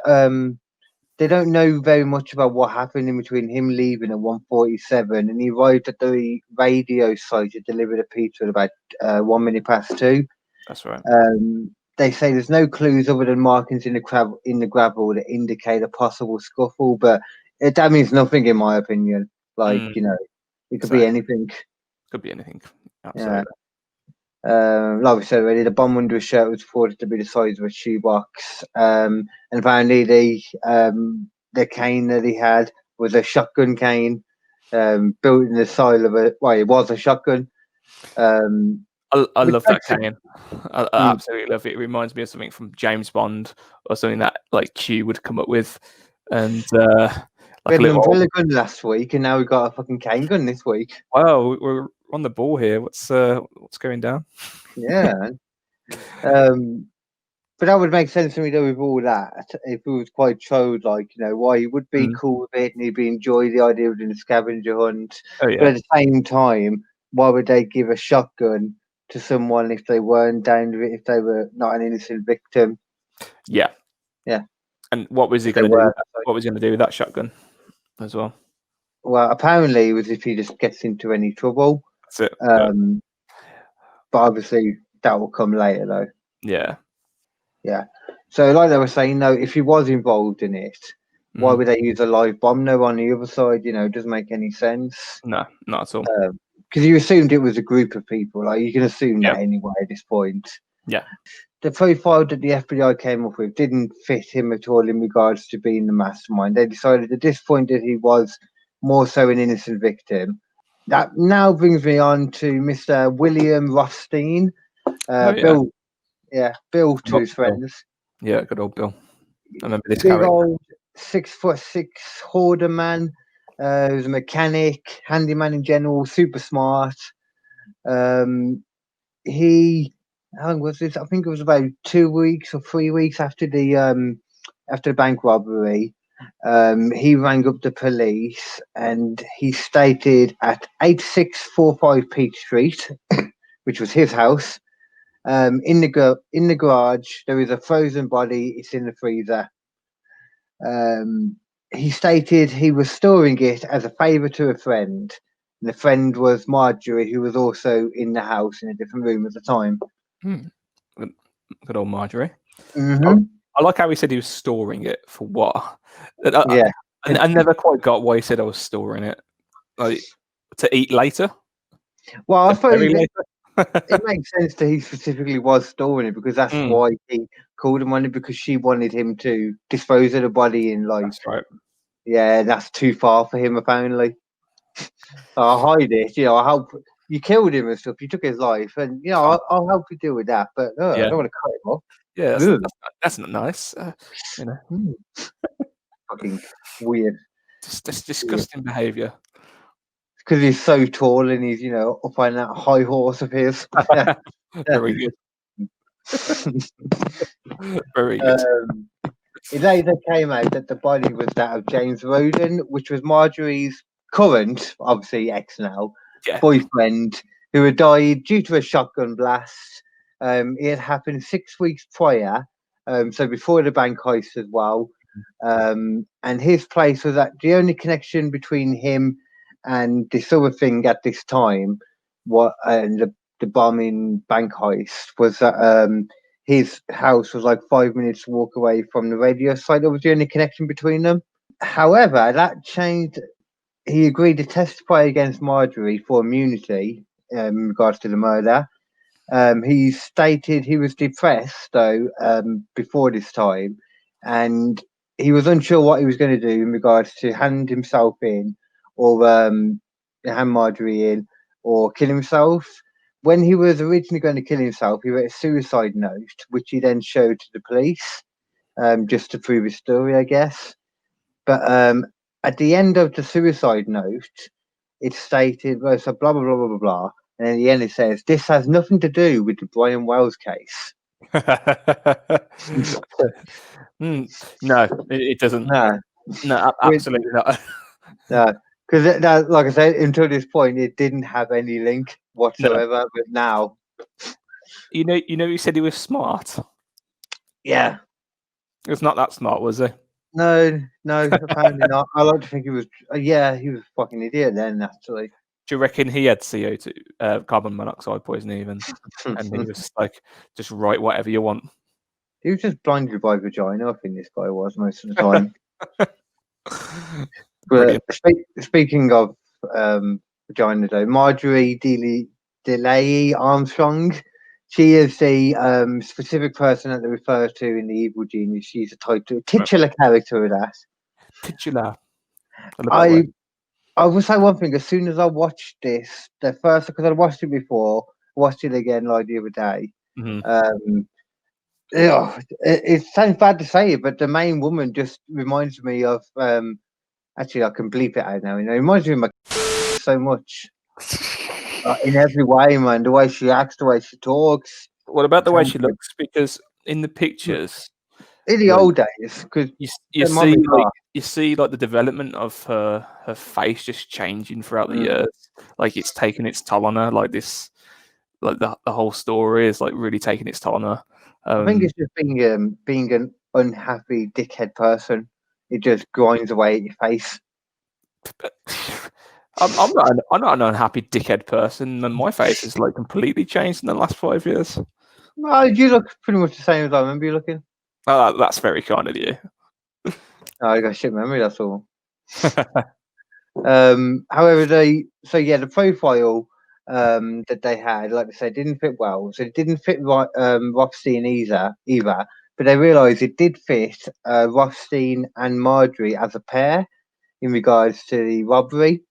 Speaker 2: They don't know very much about what happened in between him leaving at 1:47 and he arrived at the radio site to deliver the pizza at about 1 minute past 2.
Speaker 3: That's right.
Speaker 2: They say there's no clues other than markings in the gravel that indicate a possible scuffle, but that means nothing in my opinion. Like, it could be anything.
Speaker 3: Could be anything. Absolutely.
Speaker 2: Like we said already, the bomb under his shirt was reported to be the size of a shoebox. And apparently the cane that he had was a shotgun cane, built in the style of it was a shotgun.
Speaker 3: I love that cane. I absolutely love it. It reminds me of something from James Bond or something that like Q would come up with. And
Speaker 2: we had an umbrella gun last week, and now we've got a fucking cane gun this week.
Speaker 3: Wow, we're on the ball here. What's going down?
Speaker 2: Yeah. But that would make sense to me, though, with all that. If it was quite true, like, why he would be cool with it and he'd enjoy the idea of doing a scavenger hunt.
Speaker 3: Oh, yeah.
Speaker 2: But at the same time, why would they give a shotgun to someone if they weren't down with it, if they were not an innocent victim?
Speaker 3: Yeah.
Speaker 2: Yeah.
Speaker 3: And what was he going to do? What was he going to do with that shotgun as well?
Speaker 2: Well, apparently it was if he just gets into any trouble.
Speaker 3: That's it.
Speaker 2: But obviously that will come later, though.
Speaker 3: Yeah.
Speaker 2: Yeah. So, like they were saying, though, if he was involved in it, why would they use a live bomb? No, on the other side, it doesn't make any sense.
Speaker 3: No, not at all.
Speaker 2: Because you assumed it was a group of people. Like, you can assume that anyway at this point.
Speaker 3: Yeah.
Speaker 2: The profile that the FBI came up with didn't fit him at all in regards to being the mastermind. They decided at this point that he was more so an innocent victim. That now brings me on to Mr. William Rothstein. Bill. Yeah, Bill to his friends.
Speaker 3: Yeah, good old Bill. I remember this
Speaker 2: big
Speaker 3: character. Old
Speaker 2: 6'6" hoarder man. Who's a mechanic, handyman in general, super smart. How long was this? I think it was about 2 weeks or 3 weeks after the bank robbery. He rang up the police and he stated at 8645 Peach Street, which was his house, in the garage, there is a frozen body. It's in the freezer. He stated he was storing it as a favour to a friend. And the friend was Marjorie, who was also in the house in a different room at the time.
Speaker 3: Good old Marjorie.
Speaker 2: Mm-hmm.
Speaker 3: I like how he said he was storing it for what? I never quite got why he said I was storing it. Like, to eat later?
Speaker 2: Well, I suppose it makes sense that he specifically was storing it because that's why he called him on it, because she wanted him to dispose of the body in like.
Speaker 3: That's right.
Speaker 2: Yeah, that's too far for him apparently. I'll hide it. I help. You killed him and stuff. You took his life, and I'll help you deal with that. But I don't want to cut him off.
Speaker 3: Yeah, that's not nice.
Speaker 2: Fucking weird.
Speaker 3: That's disgusting behaviour.
Speaker 2: Because he's so tall and he's up on that high horse of his.
Speaker 3: Very good. Very good.
Speaker 2: It later came out that the body was that of James Roden, which was Marjorie's current, obviously ex now,
Speaker 3: Yeah.
Speaker 2: boyfriend, who had died due to a shotgun blast. It had happened 6 weeks prior, so before the bank heist as well. And his place was that the only connection between him and this other thing at this time, the bombing bank heist, was that his house was like 5 minutes walk away from the radio site. That was the only connection between them. However, that changed. He agreed to testify against Marjorie for immunity in regards to the murder. He stated he was depressed, though, before this time, and he was unsure what he was going to do in regards to hand himself in or hand Marjorie in or kill himself. When he was originally going to kill himself, he wrote a suicide note, which he then showed to the police, just to prove his story, I guess. But at the end of the suicide note, it stated, well, so blah, blah, blah, blah, blah, blah. And at the end, it says, this has nothing to do with the Brian Wells case.
Speaker 3: No, it doesn't.
Speaker 2: No,
Speaker 3: No, absolutely not.
Speaker 2: no. Because, like I said, until this point, it didn't have any link whatsoever. No. But now.
Speaker 3: You know, he said he was smart.
Speaker 2: Yeah.
Speaker 3: He was not that smart, was he?
Speaker 2: No, apparently not. I like to think he was. Yeah, he was a fucking idiot then, actually.
Speaker 3: Do you reckon he had CO2, carbon monoxide poisoning even? And he was like, just write whatever you want.
Speaker 2: He was just blinded by vagina, I think this guy was most of the time. But speaking of vagina, though, Marjorie DeLay Armstrong, she is the specific person that they refer to in the Evil Genius. She's a titular character of that.
Speaker 3: Titular.
Speaker 2: I will say one thing. As soon as I watched this, because I watched it before, watched it again like the other day.
Speaker 3: Mm-hmm.
Speaker 2: It sounds bad to say it, but the main woman just reminds me of. Actually, I can bleep it out now. It reminds me of my so much in every way, man. The way she acts, the way she talks.
Speaker 3: What about the way she looks? Because in the pictures,
Speaker 2: in the old days, because
Speaker 3: you see like the development of her face just changing throughout the years. Like it's taken its toll on her. Like this, like the whole story is like really taking its toll on her.
Speaker 2: I think it's just being an unhappy dickhead person. It just grinds away at your face.
Speaker 3: I'm not an unhappy dickhead person, and my face is like completely changed in the last 5 years.
Speaker 2: Well, you look pretty much the same as I remember you looking.
Speaker 3: Oh, that's very kind of you.
Speaker 2: I got shit memory, that's all. However, the profile that they had, like I said, didn't fit well. So it didn't fit Rothstein either. But they realised it did fit Rothstein and Marjorie as a pair in regards to the robbery.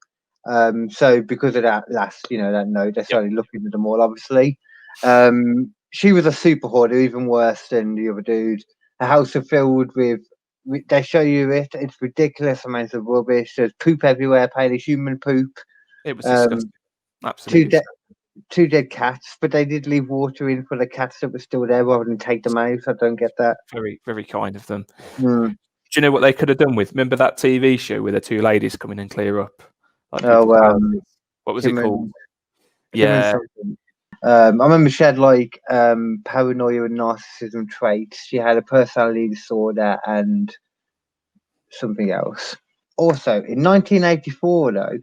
Speaker 2: So because of that that note, they started looking at them all, obviously. She was a super hoarder, even worse than the other dude. A house was filled with, they show you it's ridiculous amounts of rubbish. There's poop everywhere, apparently human poop.
Speaker 3: It was disgusting. Absolutely.
Speaker 2: Two dead cats, but they did leave water in for the cats that were still there rather than take them out. I don't get that.
Speaker 3: Very, very kind of them. Do you know what they could have done with? Remember that TV show where the two ladies come in and clear up? Like what was it called? Yeah.
Speaker 2: I remember she had like paranoia and narcissism traits. She had a personality disorder and something else. Also, in 1984, though,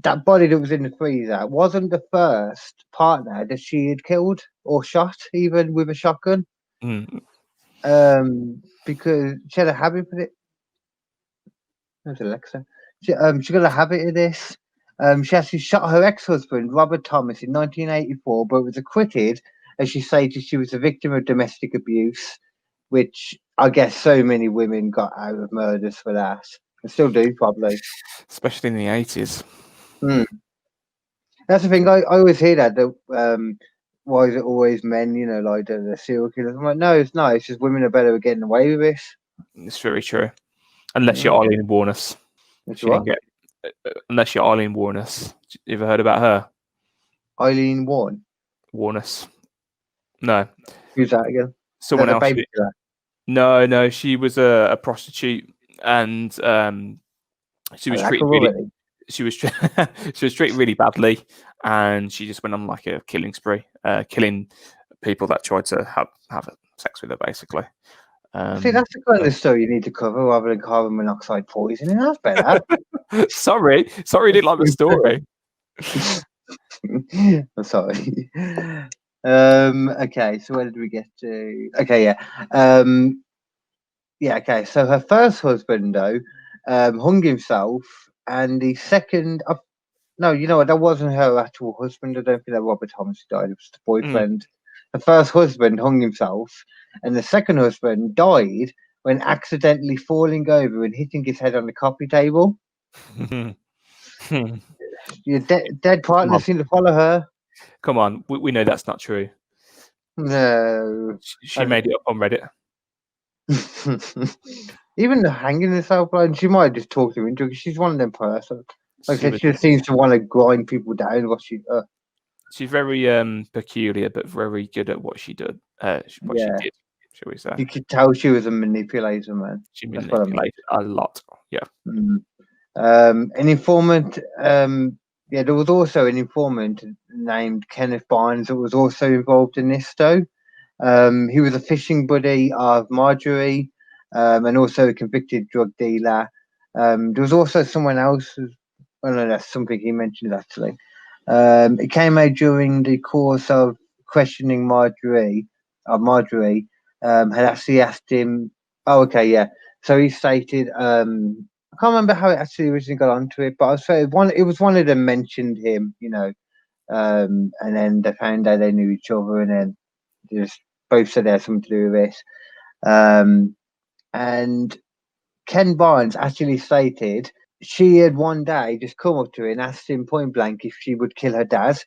Speaker 2: that body that was in the freezer wasn't the first partner that she had killed or shot, even with a shotgun. Because she had a habit with it. There's Alexa. She got a habit of this. She actually shot her ex-husband, Robert Thomas, in 1984, but was acquitted as she stated she was a victim of domestic abuse, which I guess so many women got out of murders for that. And still do, probably.
Speaker 3: Especially in the 80s.
Speaker 2: That's the thing. I always hear that. Why is it always men, like the serial killers? I'm like, no, it's not. It's just women are better at getting away with it.
Speaker 3: It's very true. Unless you're Eileen Warnes. Unless you're Eileen Warnes. You ever heard about her?
Speaker 2: Eileen Warnes?
Speaker 3: Warnes. No.
Speaker 2: Who's that again?
Speaker 3: Someone else. No, she was a prostitute, and she was treated really. She was she was treated really badly, and she just went on like a killing spree, killing people that tried to have sex with her, basically.
Speaker 2: See, that's the kind of story you need to cover rather than carbon monoxide poisoning. That's better.
Speaker 3: sorry, you didn't like the story.
Speaker 2: I'm sorry. Okay, so where did we get to? Okay, yeah. Okay, so her first husband, though, hung himself, and the second... no, you know what? That wasn't her actual husband. I don't think that Robert Thomas died. It was the boyfriend. The first husband hung himself, and the second husband died when accidentally falling over and hitting his head on the coffee table. Your dead partner seemed to follow her.
Speaker 3: Come on, we know that's not true.
Speaker 2: No.
Speaker 3: She made it up on Reddit.
Speaker 2: Even the hanging herself, like, she might just talk to him into it, because she's one of them persons. Like she just seems to want to grind people down.
Speaker 3: She's very peculiar, but very good at what she did. She did, shall we say?
Speaker 2: You could tell she was a manipulator, man.
Speaker 3: She manipulated a lot. Yeah.
Speaker 2: An informant. There was also an informant named Kenneth Barnes that was also involved in this, though. He was a fishing buddy of Marjorie, and also a convicted drug dealer. There was also someone else. Well, no, that's something he mentioned, actually. It came out during the course of questioning Marjorie. Had actually asked him. Oh, okay, yeah. So he stated, I can't remember how it actually originally got onto it, but I was it was one of them mentioned him, and then they found out they knew each other, and then they just both said they had something to do with this. And Ken Barnes actually stated she had one day just come up to her and asked him point blank if she would kill her dad.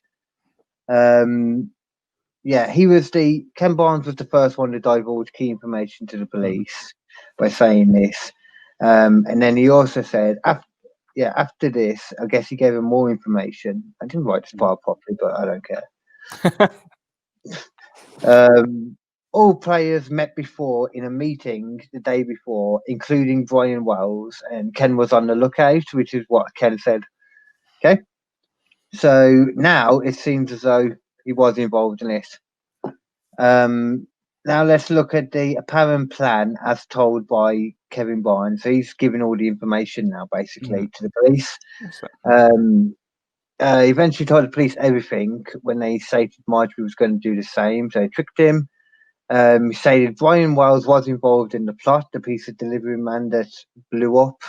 Speaker 2: Ken Barnes was the first one to divulge key information to the police by saying this. And then he also said, after this, I guess he gave him more information. I didn't write this part properly, but I don't care. All players met before in a meeting the day before, including Brian Wells, and Ken was on the lookout, which is what Ken said. Okay. So now it seems as though he was involved in this. Now let's look at the apparent plan as told by Kevin Barnes. So he's giving all the information now, basically, to the police. Eventually told the police everything when they stated Marjorie was going to do the same. So they tricked him. He stated Brian Wells was involved in the plot, the piece of delivery man that blew up.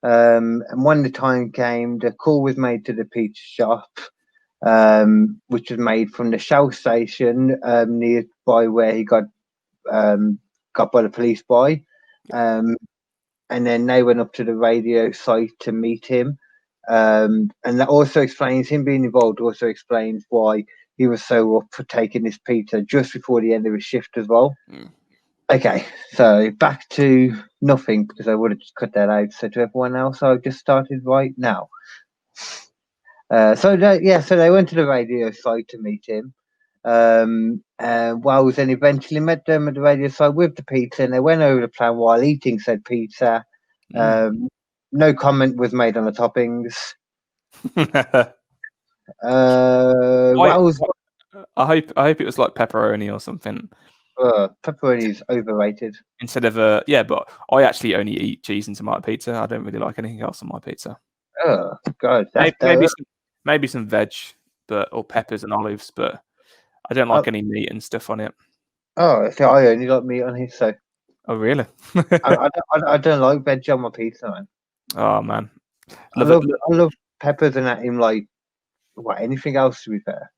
Speaker 2: And when the time came, the call was made to the pizza shop, which was made from the Shell station nearby where he got by the police by. And then they went up to the radio site to meet him. And that also explains him being involved, also explains why he was so up for taking this pizza just before the end of his shift as well. Okay, so back to nothing, because I would have just cut that out. So to everyone else, I've just started right now. So they went to the radio site to meet him. Wells then eventually met them at the radio site with the pizza, and they went over the plan while eating said pizza. No comment was made on the toppings.
Speaker 3: I hope it was like pepperoni or something.
Speaker 2: Pepperoni is overrated.
Speaker 3: Instead of but I actually only eat cheese and tomato pizza. I don't really like anything else on my pizza.
Speaker 2: Oh God,
Speaker 3: maybe some veg, or peppers and olives, but I don't like any meat and stuff on it.
Speaker 2: Oh, so I only like meat on it. So.
Speaker 3: Oh really?
Speaker 2: I don't like veg on my pizza, man.
Speaker 3: Oh man,
Speaker 2: I love peppers and that in like anything else, to be fair.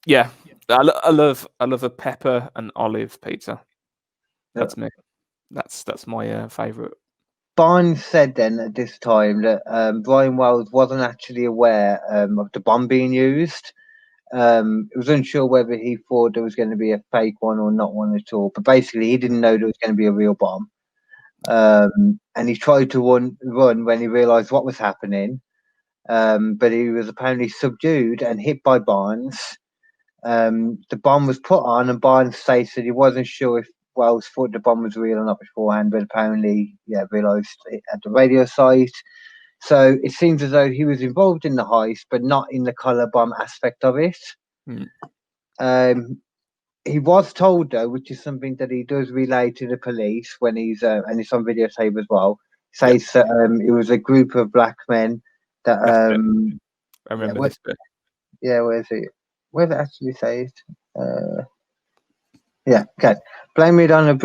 Speaker 3: Yeah, I love a pepper and olive pizza. That's me. That's my favorite.
Speaker 2: Barnes said then at this time that Brian Wells wasn't actually aware of the bomb being used. It was unsure whether he thought there was going to be a fake one or not one at all. But basically, he didn't know there was going to be a real bomb. And he tried to run when he realised what was happening. But he was apparently subdued and hit by Barnes. The bomb was put on, and Barnes stated he wasn't sure Wells thought the bomb was real or not beforehand, but apparently, realised it at the radio site. So it seems as though he was involved in the heist, but not in the colour bomb aspect of it. He was told, though, which is something that he does relay to the police when he's, and it's on videotape as well, says that it was a group of black men that...
Speaker 3: I remember this bit.
Speaker 2: Yeah, where is it? Where does it actually say it? Yeah, okay. Blame it on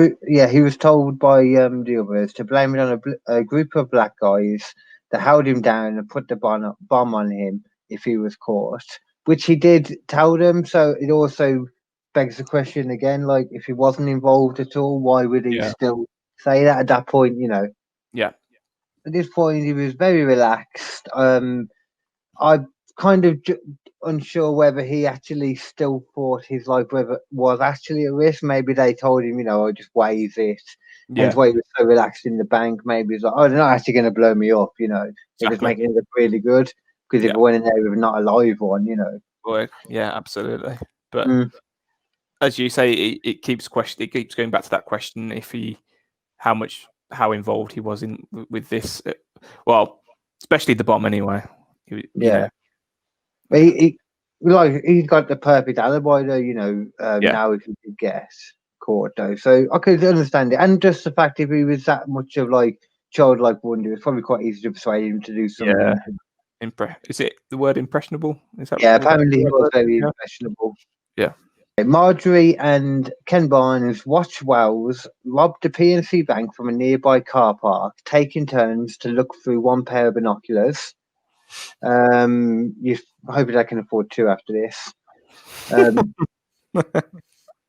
Speaker 2: he was told by the others to blame it on a group of black guys that held him down and put the bomb on him if he was caught, which he did tell them. So it also begs the question again, like, if he wasn't involved at all, why would he still say that at that point, you know?
Speaker 3: Yeah.
Speaker 2: At this point, he was very relaxed. I'm kind of unsure whether he actually still thought his life was actually at risk. Maybe they told him, I'll just waive it. Hence why he was so relaxed in the bank. Maybe he's like, oh, they're not actually going to blow me up, They're just making it look really good. Because if I went in there with not a live one,
Speaker 3: Well, yeah, absolutely. But as you say, it keeps going back to that question: how involved he was with this. Well, especially the bomb, anyway.
Speaker 2: But he's got the perfect alibi, though. Now if he could get caught, though, so I could understand it, and just the fact if he was that much of like childlike wonder, it's probably quite easy to persuade him to do something.
Speaker 3: Yeah. Is it the word impressionable? Is that?
Speaker 2: Yeah, apparently he was very impressionable.
Speaker 3: Yeah.
Speaker 2: Marjorie and Ken Barnes watched Wells rob the PNC Bank from a nearby car park, taking turns to look through one pair of binoculars. You hoping I can afford two after this.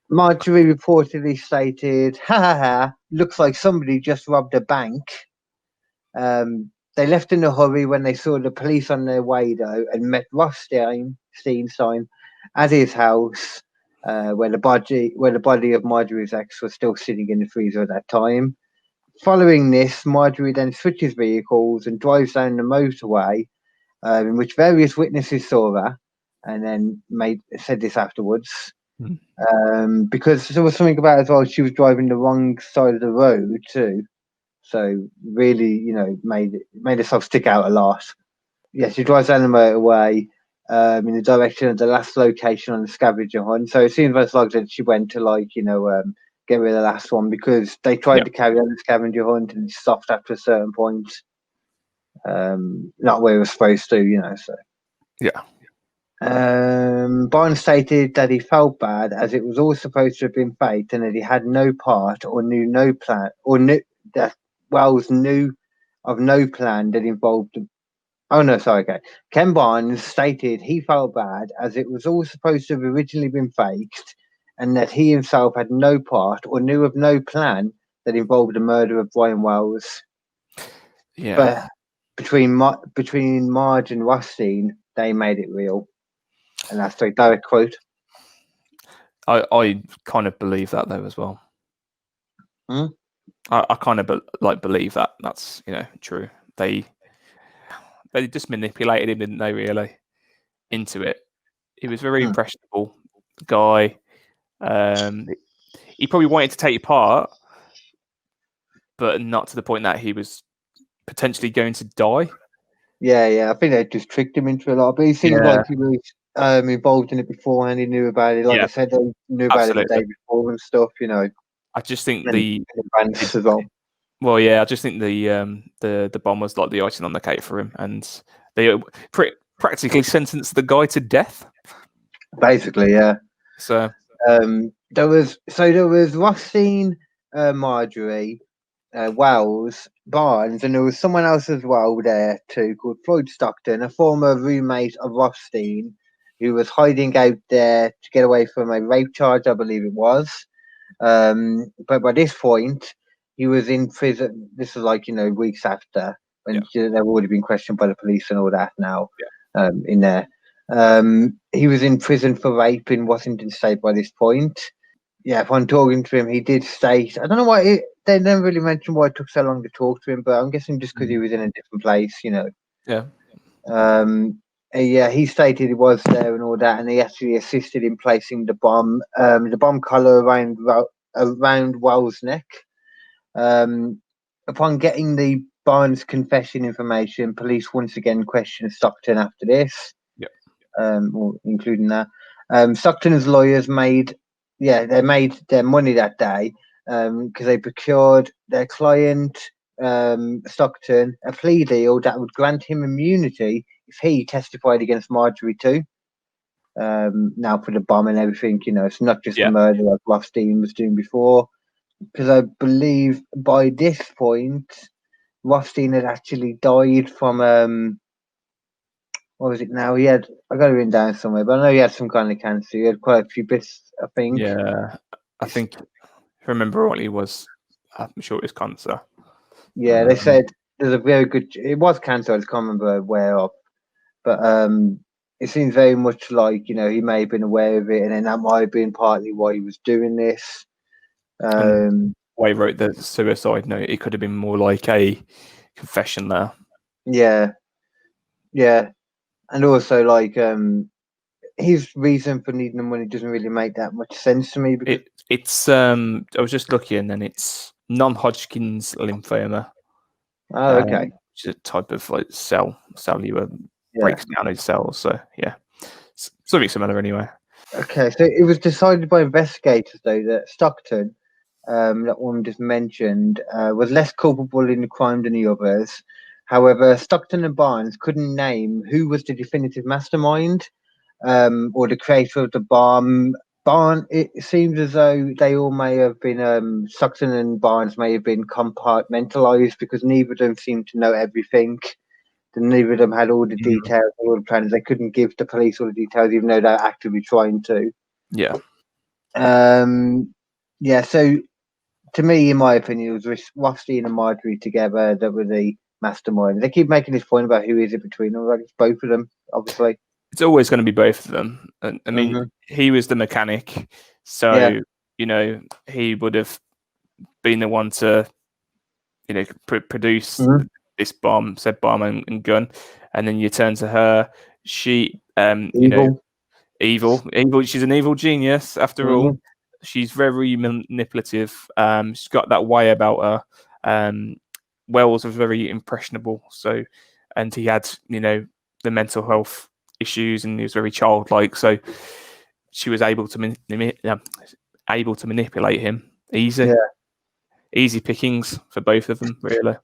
Speaker 2: Marjorie reportedly stated, "Ha ha ha! Looks like somebody just robbed a bank." They left in a hurry when they saw the police on their way, though, and met Rothstein at his house, where the body of Marjorie's ex was still sitting in the freezer at that time. Following this, Marjorie then switches vehicles and drives down the motorway, in which various witnesses saw her, and then said this afterwards. Because there was something about it as well, she was driving the wrong side of the road too. So really, made herself stick out a lot. Yeah, she drives down the motorway in the direction of the last location on the scavenger hunt. So it seems like that she went to get rid of the last one because they tried to carry on the scavenger hunt and it stopped after a certain point. Not where it was supposed to, so.
Speaker 3: Yeah.
Speaker 2: Barnes stated that he felt bad as it was all supposed to have been faked and that he had no part or knew no plan or knew that Wells knew of no plan that involved. Oh no, sorry. Okay. Ken Barnes stated he felt bad as it was all supposed to have originally been faked and that he himself had no part or knew of no plan that involved the murder of Brian Wells.
Speaker 3: Yeah.
Speaker 2: But between Marge and Rothstein, they made it real. And that's a direct quote.
Speaker 3: I kind of believe that though as well. I kind of believe that that's true. They just manipulated him, didn't they? Really into it. He was very impressionable guy. He probably wanted to take part, but not to the point that he was potentially going to die.
Speaker 2: Yeah. I think they just tricked him into a lot. But he seemed like he was involved in it before and he knew about it. Like I said, they knew about it the day before and stuff,
Speaker 3: I just think
Speaker 2: as well.
Speaker 3: Well, yeah, I just think the bomb was like the icing on the cake for him, and they practically sentenced the guy to death.
Speaker 2: Basically, yeah.
Speaker 3: So
Speaker 2: there was Rothstein, Marjorie, Wells, Barnes, and there was someone else as well there too called Floyd Stockton, a former roommate of Rothstein, who was hiding out there to get away from a rape charge, I believe it was. But by this point, he was in prison. This was weeks after when they've already been questioned by the police and all that now. In there, he was in prison for rape in Washington State by this point. Yeah, upon talking to him, he did state. I don't know why they never really mentioned why it took so long to talk to him, but I'm guessing just because he was in a different place,
Speaker 3: Yeah.
Speaker 2: He stated he was there and all that, and he actually assisted in placing the bomb collar around around Wells' neck. Upon getting the Barnes confession information, police once again questioned Stockton after this.
Speaker 3: Yep.
Speaker 2: Or including that. Stockton's lawyers made their money that day because they procured their client, Stockton, a plea deal that would grant him immunity if he testified against Marjorie too. Now for the bomb and everything, it's not just a murder like Rothstein was doing before. Because I believe by this point, Rothstein had actually died from what was it now? I got it written down somewhere, but I know he had some kind of cancer. He had quite a few bits, I think.
Speaker 3: Yeah, I think, if I remember rightly, I'm sure it was cancer.
Speaker 2: Yeah, they said there's a very good. It was cancer. I just can't remember where of, but it seems very much like he may have been aware of it, and then that might have been partly why he was doing this.
Speaker 3: Why he wrote the suicide note, it could have been more like a confession there.
Speaker 2: Yeah, and also like his reason for needing the money doesn't really make that much sense to me because
Speaker 3: it's I was just looking and it's non-Hodgkin's lymphoma.
Speaker 2: Oh, okay.
Speaker 3: Which is a type of like cellular breaks down into cells. So yeah, something similar anyway.
Speaker 2: Okay, so it was decided by investigators though that Stockton, that one just mentioned, was less culpable in the crime than the others. However, Stockton and Barnes couldn't name who was the definitive mastermind, or the creator of the bomb. It seems as though they all may have been, Stockton and Barnes may have been compartmentalized because neither of them seemed to know everything. Neither of them had all the details, all the plans. They couldn't give the police all the details, even though they're actively trying to.
Speaker 3: Yeah.
Speaker 2: So to me, in my opinion, it was Rothstein and Marjorie together that were the mastermind. They keep making this point about who is it between them. Like it's both of them, obviously.
Speaker 3: It's always going to be both of them. I mean, he was the mechanic, so he would have been the one to, produce this said bomb and gun, and then you turn to her. She, evil. She's an evil genius after all. She's very manipulative. She's got that way about her. Wells was very impressionable, and he had, the mental health issues, and he was very childlike. So she was able to manipulate him easy pickings for both of them, really.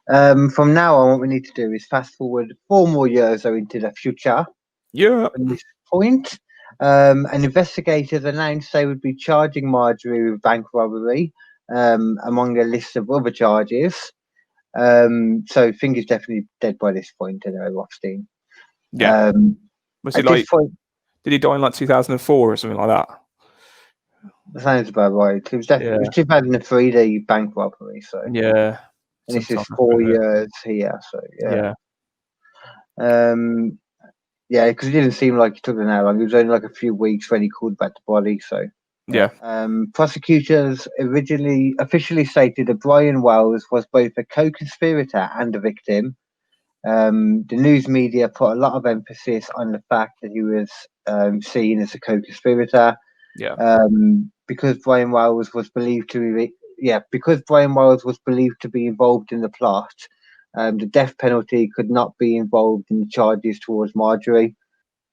Speaker 2: From now on, what we need to do is fast forward 4 more years into the future.
Speaker 3: Yeah.
Speaker 2: At this point, and investigators announced they would be charging Marjorie with bank robbery, among a list of other charges. So Finger's definitely dead by this point, anyway, Rothstein.
Speaker 3: Yeah. Was he like? Did he die in like 2004 or something like that?
Speaker 2: That sounds about right. It was definitely it was 2003 the bank robbery. So
Speaker 3: yeah,
Speaker 2: and this is 4 years here. So because it didn't seem like it took an hour. It was only like a few weeks when he called back the body. So prosecutors originally officially stated that Brian Wells was both a co-conspirator and a victim. The news media put a lot of emphasis on the fact that he was seen as a co-conspirator. Because Brian Wells was believed to be involved in the plot. The death penalty could not be involved in the charges towards Marjorie.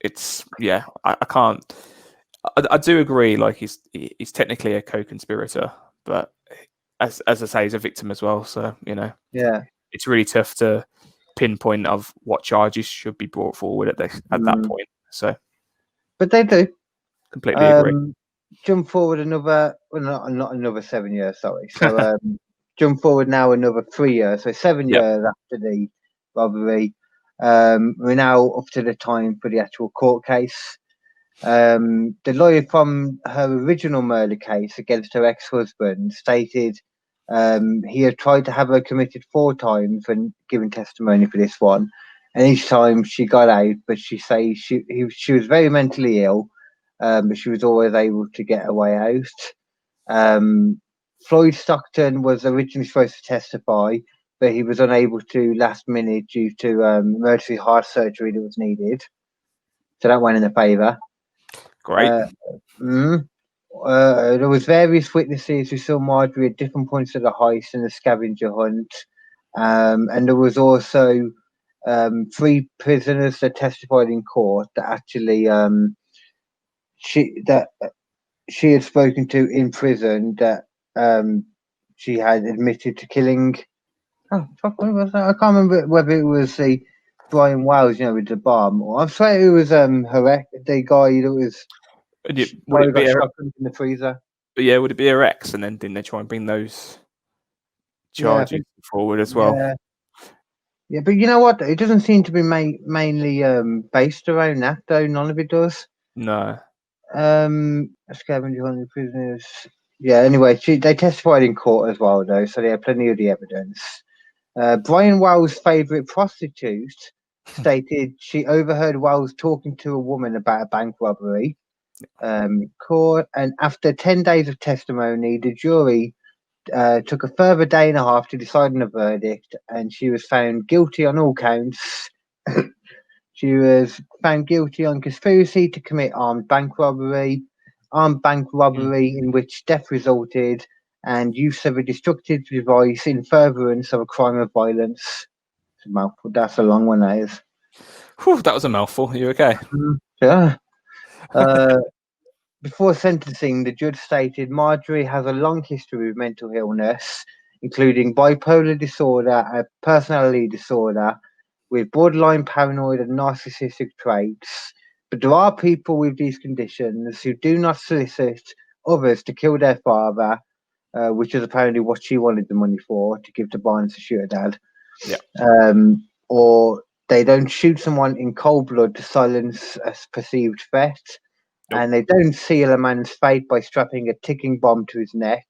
Speaker 3: I can't. I do agree. Like he's technically a co-conspirator, but as I say, he's a victim as well. So it's really tough to pinpoint of what charges should be brought forward at that point. So,
Speaker 2: but they do.
Speaker 3: Completely agree.
Speaker 2: Jump forward another, not another 7 years. Sorry. So jump forward now another 3 years. So 7 years after the robbery. We're now up to the time for the actual court case. The lawyer from her original murder case against her ex-husband stated he had tried to have her committed 4 times when giving testimony for this one, and each time she got out. But she says she was very mentally ill, but she was always able to get her way out. Floyd Stockton was originally supposed to testify, but he was unable to last minute due to emergency heart surgery that was needed. So that went in the favour.
Speaker 3: Great.
Speaker 2: There was various witnesses who saw Marjorie at different points of the heist and the scavenger hunt, and there was also 3 prisoners that testified in court that actually she had spoken to in prison that she had admitted to killing. Oh, fuck, what was that? I can't remember whether it was the Brian Wells, with the bomb, or I'm sorry, it was the guy that was
Speaker 3: Would it
Speaker 2: got
Speaker 3: be
Speaker 2: shotgunned in the freezer.
Speaker 3: would it be a Rex? And then didn't they try and bring those charges forward as well?
Speaker 2: Yeah, but you know what? It doesn't seem to be mainly based around that, though. None of it does.
Speaker 3: No.
Speaker 2: Scavenger hunt prisoners. Yeah. Anyway, they testified in court as well, though, so they had plenty of the evidence. Brian Wells' favourite prostitute stated she overheard Wells talking to a woman about a bank robbery. Court, and after 10 days of testimony, the jury took a further day and a half to decide on a verdict, and she was found guilty on all counts. She was found guilty on conspiracy to commit armed bank robbery in which death resulted, and use of a destructive device in furtherance of a crime of violence. It's a mouthful. That's a long one, that is.
Speaker 3: Whew, that was a mouthful. Are you okay?
Speaker 2: Yeah. Before sentencing, the judge stated Marjorie has a long history of mental illness, including bipolar disorder, a personality disorder, with borderline paranoid and narcissistic traits. But there are people with these conditions who do not solicit others to kill their father, which is apparently what she wanted the money for, to give to Barnes to shoot her dad.
Speaker 3: Yeah.
Speaker 2: Or they don't shoot someone in cold blood to silence a perceived threat. Nope. And they don't seal a man's fate by strapping a ticking bomb to his neck.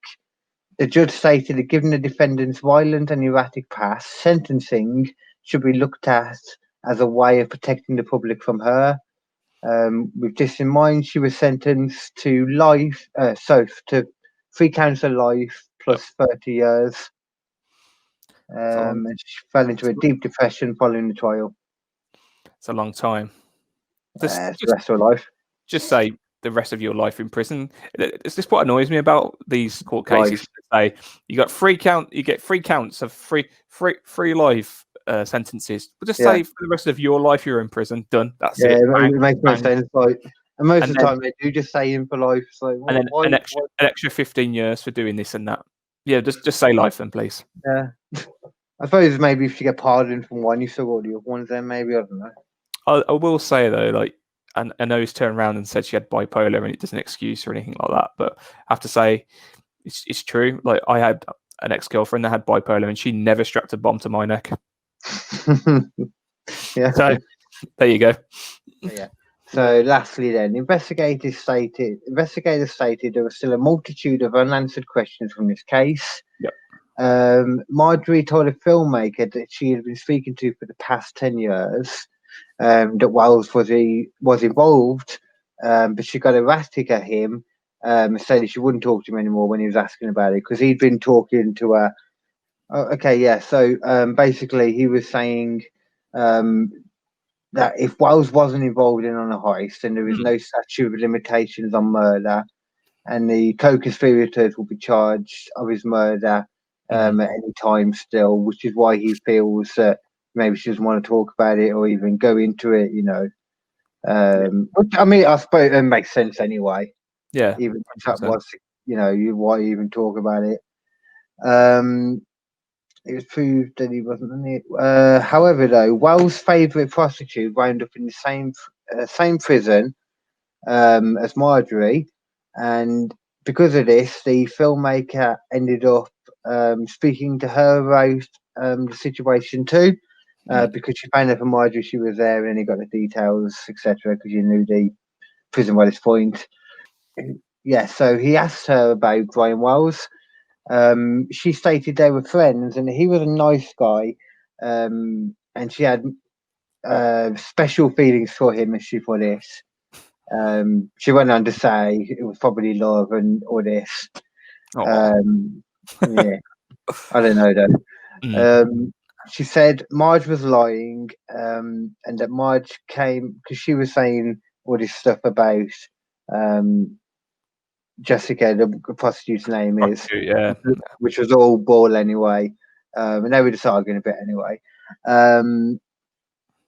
Speaker 2: The judge stated that given the defendant's violent and erratic past, sentencing should be looked at as a way of protecting the public from her. With this in mind, she was sentenced to life, to 3 counts of life plus 30 years. And she fell into a deep depression following the trial.
Speaker 3: It's a long time.
Speaker 2: It's the rest of her life.
Speaker 3: Just say the rest of your life in prison. It's just what annoys me about these court cases. Say you got 3 counts of free life sentences. But just say for the rest of your life you're in prison. Done. That's it.
Speaker 2: Yeah, it makes no sense. And most of the time they do just say in for life. So
Speaker 3: and then an extra 15 years for doing this and that. Yeah, just say life then, please.
Speaker 2: Yeah. I suppose maybe if you get pardoned from one, you still got the other ones then, maybe. I don't know.
Speaker 3: I will say though, and I know he's turned around and said she had bipolar and it doesn't excuse her or anything like that, but I have to say it's true. I had an ex-girlfriend that had bipolar and she never strapped a bomb to my neck.
Speaker 2: Yeah.
Speaker 3: So there you go.
Speaker 2: Yeah. So lastly then, investigators stated there was still a multitude of unanswered questions from this case.
Speaker 3: Yep.
Speaker 2: Marjorie told a filmmaker that she had been speaking to for the past 10 years. That Wells was involved, but she got erratic at him, saying she wouldn't talk to him anymore when he was asking about it because he'd been talking to her. So basically he was saying that if Wells wasn't involved on a heist, then there is no statute of limitations on murder, and the co-conspirators will be charged of his murder at any time still, which is why he feels that maybe she doesn't want to talk about it or even go into it, Which, I mean, I suppose it makes sense anyway.
Speaker 3: Yeah.
Speaker 2: Even if that was, why even talk about it? It was proved that he wasn't in it. However, though, Wells' favourite prostitute wound up in the same prison as Marjorie, and because of this, the filmmaker ended up speaking to her about the situation too. Because she found out from Marjorie she was there and he got the details, etc. Because you knew the prison by this point. Yeah, so he asked her about Brian Wells. She stated they were friends and he was a nice guy. And she had special feelings for him, as she put it. She went on to say it was probably love and all this. Yeah, I don't know though. She said Marge was lying, and that Marge came because she was saying all this stuff about Jessica, the prostitute's name is,
Speaker 3: Yeah.
Speaker 2: which was all bull anyway. And they were just arguing a bit anyway. And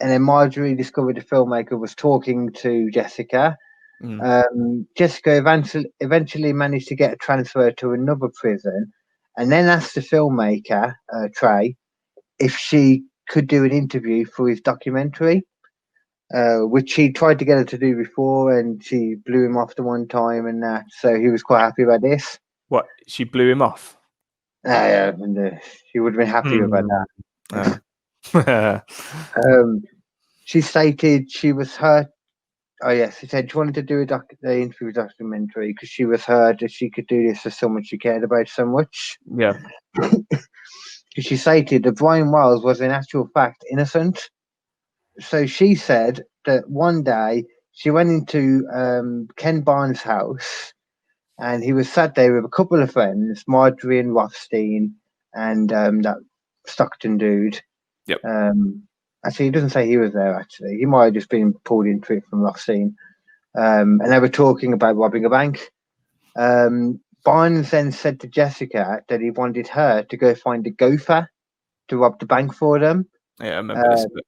Speaker 2: then Marjorie discovered the filmmaker was talking to Jessica. Jessica eventually managed to get a transfer to another prison, and then asked the filmmaker, Trey, if she could do an interview for his documentary, which he tried to get her to do before, and she blew him off the one time, and so he was quite happy about this.
Speaker 3: What? She blew him off?
Speaker 2: Yeah, and she would have been happy about that. She stated she was hurt. Oh yes, she said she wanted to do the interview documentary because she was hurt that she could do this for someone she cared about so much.
Speaker 3: Yeah.
Speaker 2: She stated that Brian Wells was in actual fact innocent. So she said that one day she went into Ken Barnes' house, and he was sat there with a couple of friends, Marjorie and Rothstein, and that Stockton dude.
Speaker 3: Yep.
Speaker 2: Actually, he doesn't say he was there. Actually, he might have just been pulled into it from Rothstein. And they were talking about robbing a bank. Barnes then said to Jessica that he wanted her to go find a gopher to rob the bank for them.
Speaker 3: Yeah, I remember this bit.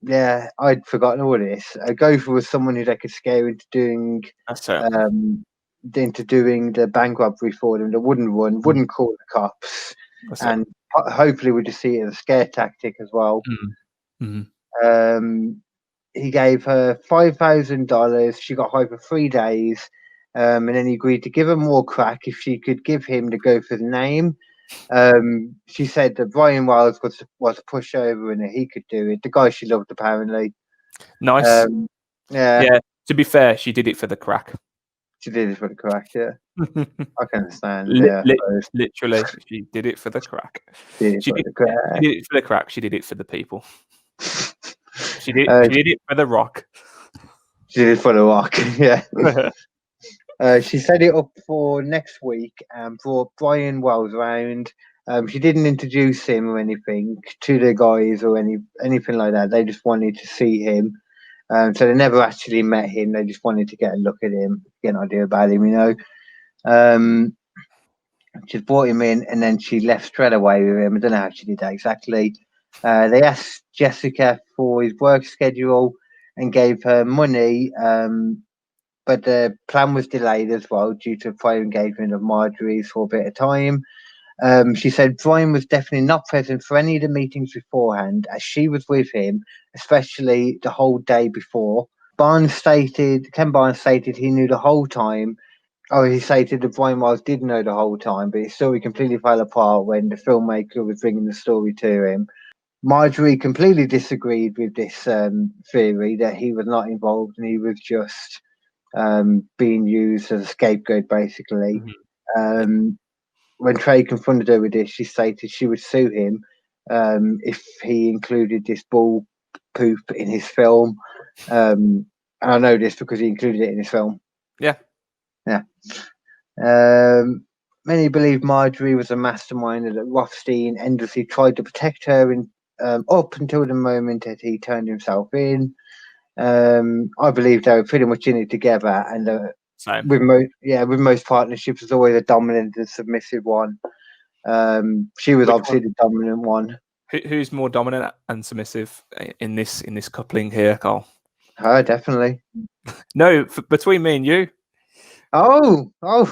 Speaker 2: Yeah, I'd forgotten all this. A gopher was someone who they could scare into doing the bank robbery for them. That wouldn't call the cops, and hopefully would just see it as a scare tactic as well. He gave her $5,000. She got high for 3 days, and then he agreed to give her more crack if she could give him the gopher's name. She said that Brian Wells was a pushover and that he could do it. The guy she loved, apparently.
Speaker 3: Nice.
Speaker 2: Yeah.
Speaker 3: To be fair, she did it for the crack.
Speaker 2: She did it for the crack. Yeah, I can understand.
Speaker 3: Literally, she did it for the crack.
Speaker 2: She did it
Speaker 3: for the crack. She did it for the people. She did it for the rock.
Speaker 2: She did it for the rock. Yeah. She set it up for next week and brought Brian Wells around. She didn't introduce him or anything to the guys or anything like that. They just wanted to see him. So they never actually met him. They just wanted to get a look at him, get an idea about him, She brought him in and then she left straight away with him. I don't know how she did that exactly. They asked Jessica for his work schedule and gave her money. But the plan was delayed as well due to prior engagement of Marjorie's for a bit of time. She said Brian was definitely not present for any of the meetings beforehand, as she was with him, especially the whole day before. Ken Barnes stated he knew the whole time. He stated that Brian Wells did know the whole time, but his story completely fell apart when the filmmaker was bringing the story to him. Marjorie completely disagreed with this theory that he was not involved and he was just being used as a scapegoat, basically. When Trey confronted her with this, she stated she would sue him if he included this bull poop in his film. And I know this because he included it in his film.
Speaker 3: Yeah.
Speaker 2: Many believe Marjorie was a mastermind and that Rothstein endlessly tried to protect her up until the moment that he turned himself in. I believe they were pretty much in it together, and with most partnerships, there's always a dominant and submissive one. She was obviously the dominant one.
Speaker 3: Who's more dominant and submissive in this coupling here, Carl?
Speaker 2: Her, definitely.
Speaker 3: No, between me and you.
Speaker 2: Oh! I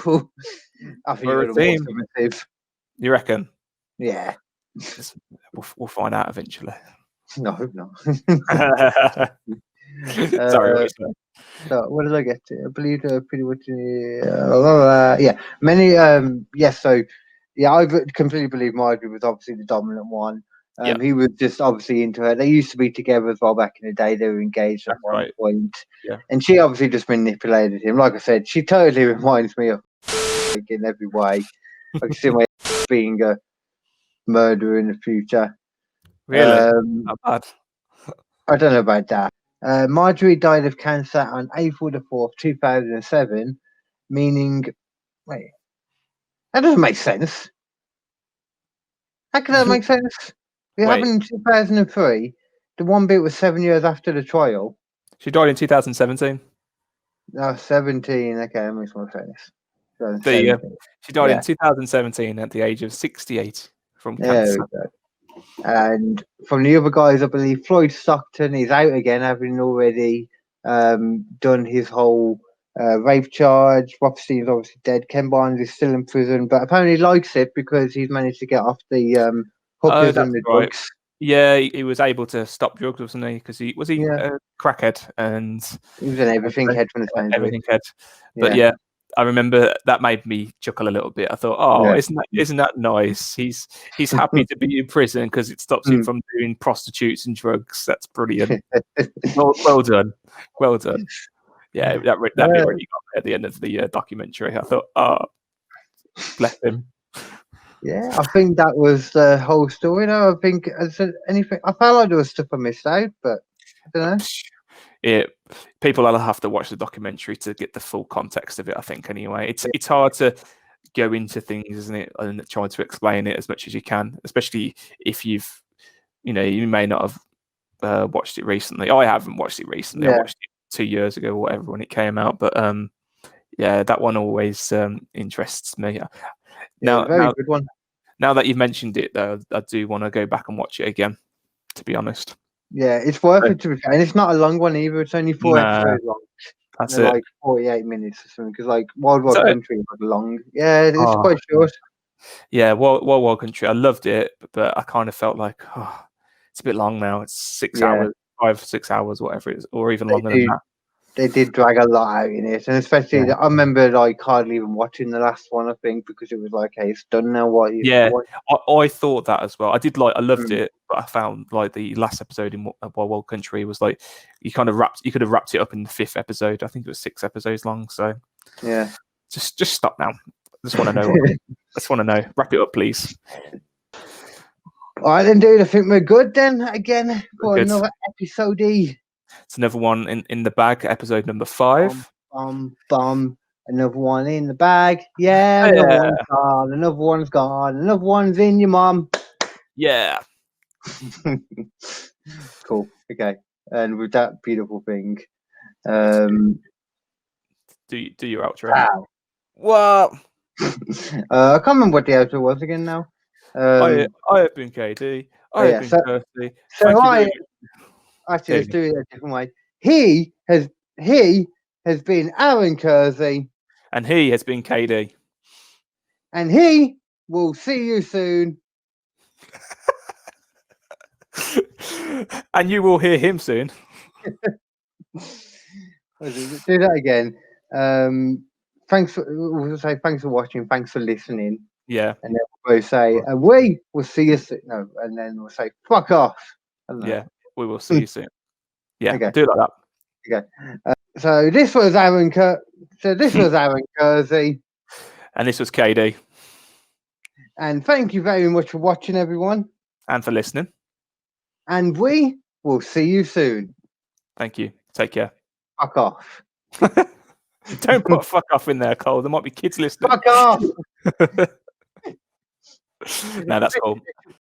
Speaker 2: think you're more submissive.
Speaker 3: You reckon?
Speaker 2: Yeah.
Speaker 3: We'll find out eventually.
Speaker 2: No, I hope not.
Speaker 3: Sorry.
Speaker 2: So what did I get to? I believe pretty much. Many. So I completely believe Marjorie was obviously the dominant one. He was just obviously into her. They used to be together as well back in the day. They were engaged at one point. Yeah. And she obviously just manipulated him. Like I said, she totally reminds me of in every way. I can see my being a murderer in the future.
Speaker 3: Really? Not bad.
Speaker 2: I don't know about that. Marjorie died of cancer on April the 4th, 2007, meaning... Wait. That doesn't make sense. How can that make sense? It happened in 2003. The one bit was 7 years after the trial.
Speaker 3: She died in 2017.
Speaker 2: No, 17. Okay, that makes more sense.
Speaker 3: She died in 2017 at the age of 68 from
Speaker 2: There
Speaker 3: cancer.
Speaker 2: we go. And from the other guys, I believe Floyd Stockton is out again, having already done his whole rape charge. Rothstein's obviously dead. Ken Barnes is still in prison, but apparently likes it because he's managed to get off the hookers and the drugs.
Speaker 3: Yeah, he was able to stop drugs, wasn't he? Because he was a crackhead, and
Speaker 2: he was an everything head from the sound of it.
Speaker 3: Everything head. But yeah, I remember that made me chuckle a little bit. I thought, oh, isn't that nice? He's happy to be in prison because it stops him from doing prostitutes and drugs. That's brilliant. well done. Yeah, that bit really got me at the end of the documentary. I thought, oh, bless him.
Speaker 2: Yeah, I think that was the whole story. No, I think I said anything. I felt like there was stuff I missed out, but I don't know.
Speaker 3: Yeah, people will have to watch the documentary to get the full context of it. I think anyway, it's hard to go into things, isn't it, and try to explain it as much as you can, especially if you may not have watched it recently. I haven't watched it recently. I watched it 2 years ago or whatever when it came out, but that one always interests me. Now,
Speaker 2: good one.
Speaker 3: Now that you've mentioned it, though, I do want to go back and watch it again. To be honest.
Speaker 2: Yeah, it's worth it to be fair, and it's not a long one either. It's only 4 episodes long.
Speaker 3: That's
Speaker 2: it. Like 48 minutes or something. Because like Wild Wild Country was long. Yeah, it's quite short.
Speaker 3: Yeah, Wild Country. I loved it, but I kind of felt like it's a bit long now. It's 6 hours, 5, 6 hours, whatever it is, or even longer than that.
Speaker 2: They did drag a lot out in it, and especially I remember like hardly even watching the last one. I think because it was like, hey, it's done now.
Speaker 3: I thought that as well. I loved it, but I found like the last episode in Wild Country was like you could have wrapped it up in the 5th episode. I think it was 6 episodes long. So
Speaker 2: yeah,
Speaker 3: just stop now. I just want to know. I just want to know. Wrap it up, please.
Speaker 2: All right, then, dude. I think we're good then. Again for another episode.
Speaker 3: It's another one in the bag, episode number 5.
Speaker 2: Another one in the bag. Yeah, another one's gone. Another one's gone. Another one's in your mum.
Speaker 3: Yeah.
Speaker 2: Cool. Okay. And with that beautiful thing, do
Speaker 3: your outro.
Speaker 2: Wow.
Speaker 3: What?
Speaker 2: I can't remember what the outro was again now.
Speaker 3: I have been KD. I have been Kirsty.
Speaker 2: So actually, let's do it a different way. He has been Aaron Kersey.
Speaker 3: And he has been KD.
Speaker 2: And he will see you soon.
Speaker 3: And you will hear him soon.
Speaker 2: Do that again. Thanks for watching. Thanks for listening.
Speaker 3: Yeah.
Speaker 2: And then we'll say, we will see you soon. No, and then we'll say, fuck off.
Speaker 3: Yeah. We will see you soon. Yeah,
Speaker 2: okay.
Speaker 3: Do it like
Speaker 2: that. Okay. So this was Aaron Kersey.
Speaker 3: And this was KD.
Speaker 2: And thank you very much for watching, everyone.
Speaker 3: And for listening.
Speaker 2: And we will see you soon.
Speaker 3: Thank you. Take care.
Speaker 2: Fuck off.
Speaker 3: Don't put fuck off in there, Cole. There might be kids listening.
Speaker 2: Fuck off.
Speaker 3: No, that's cool.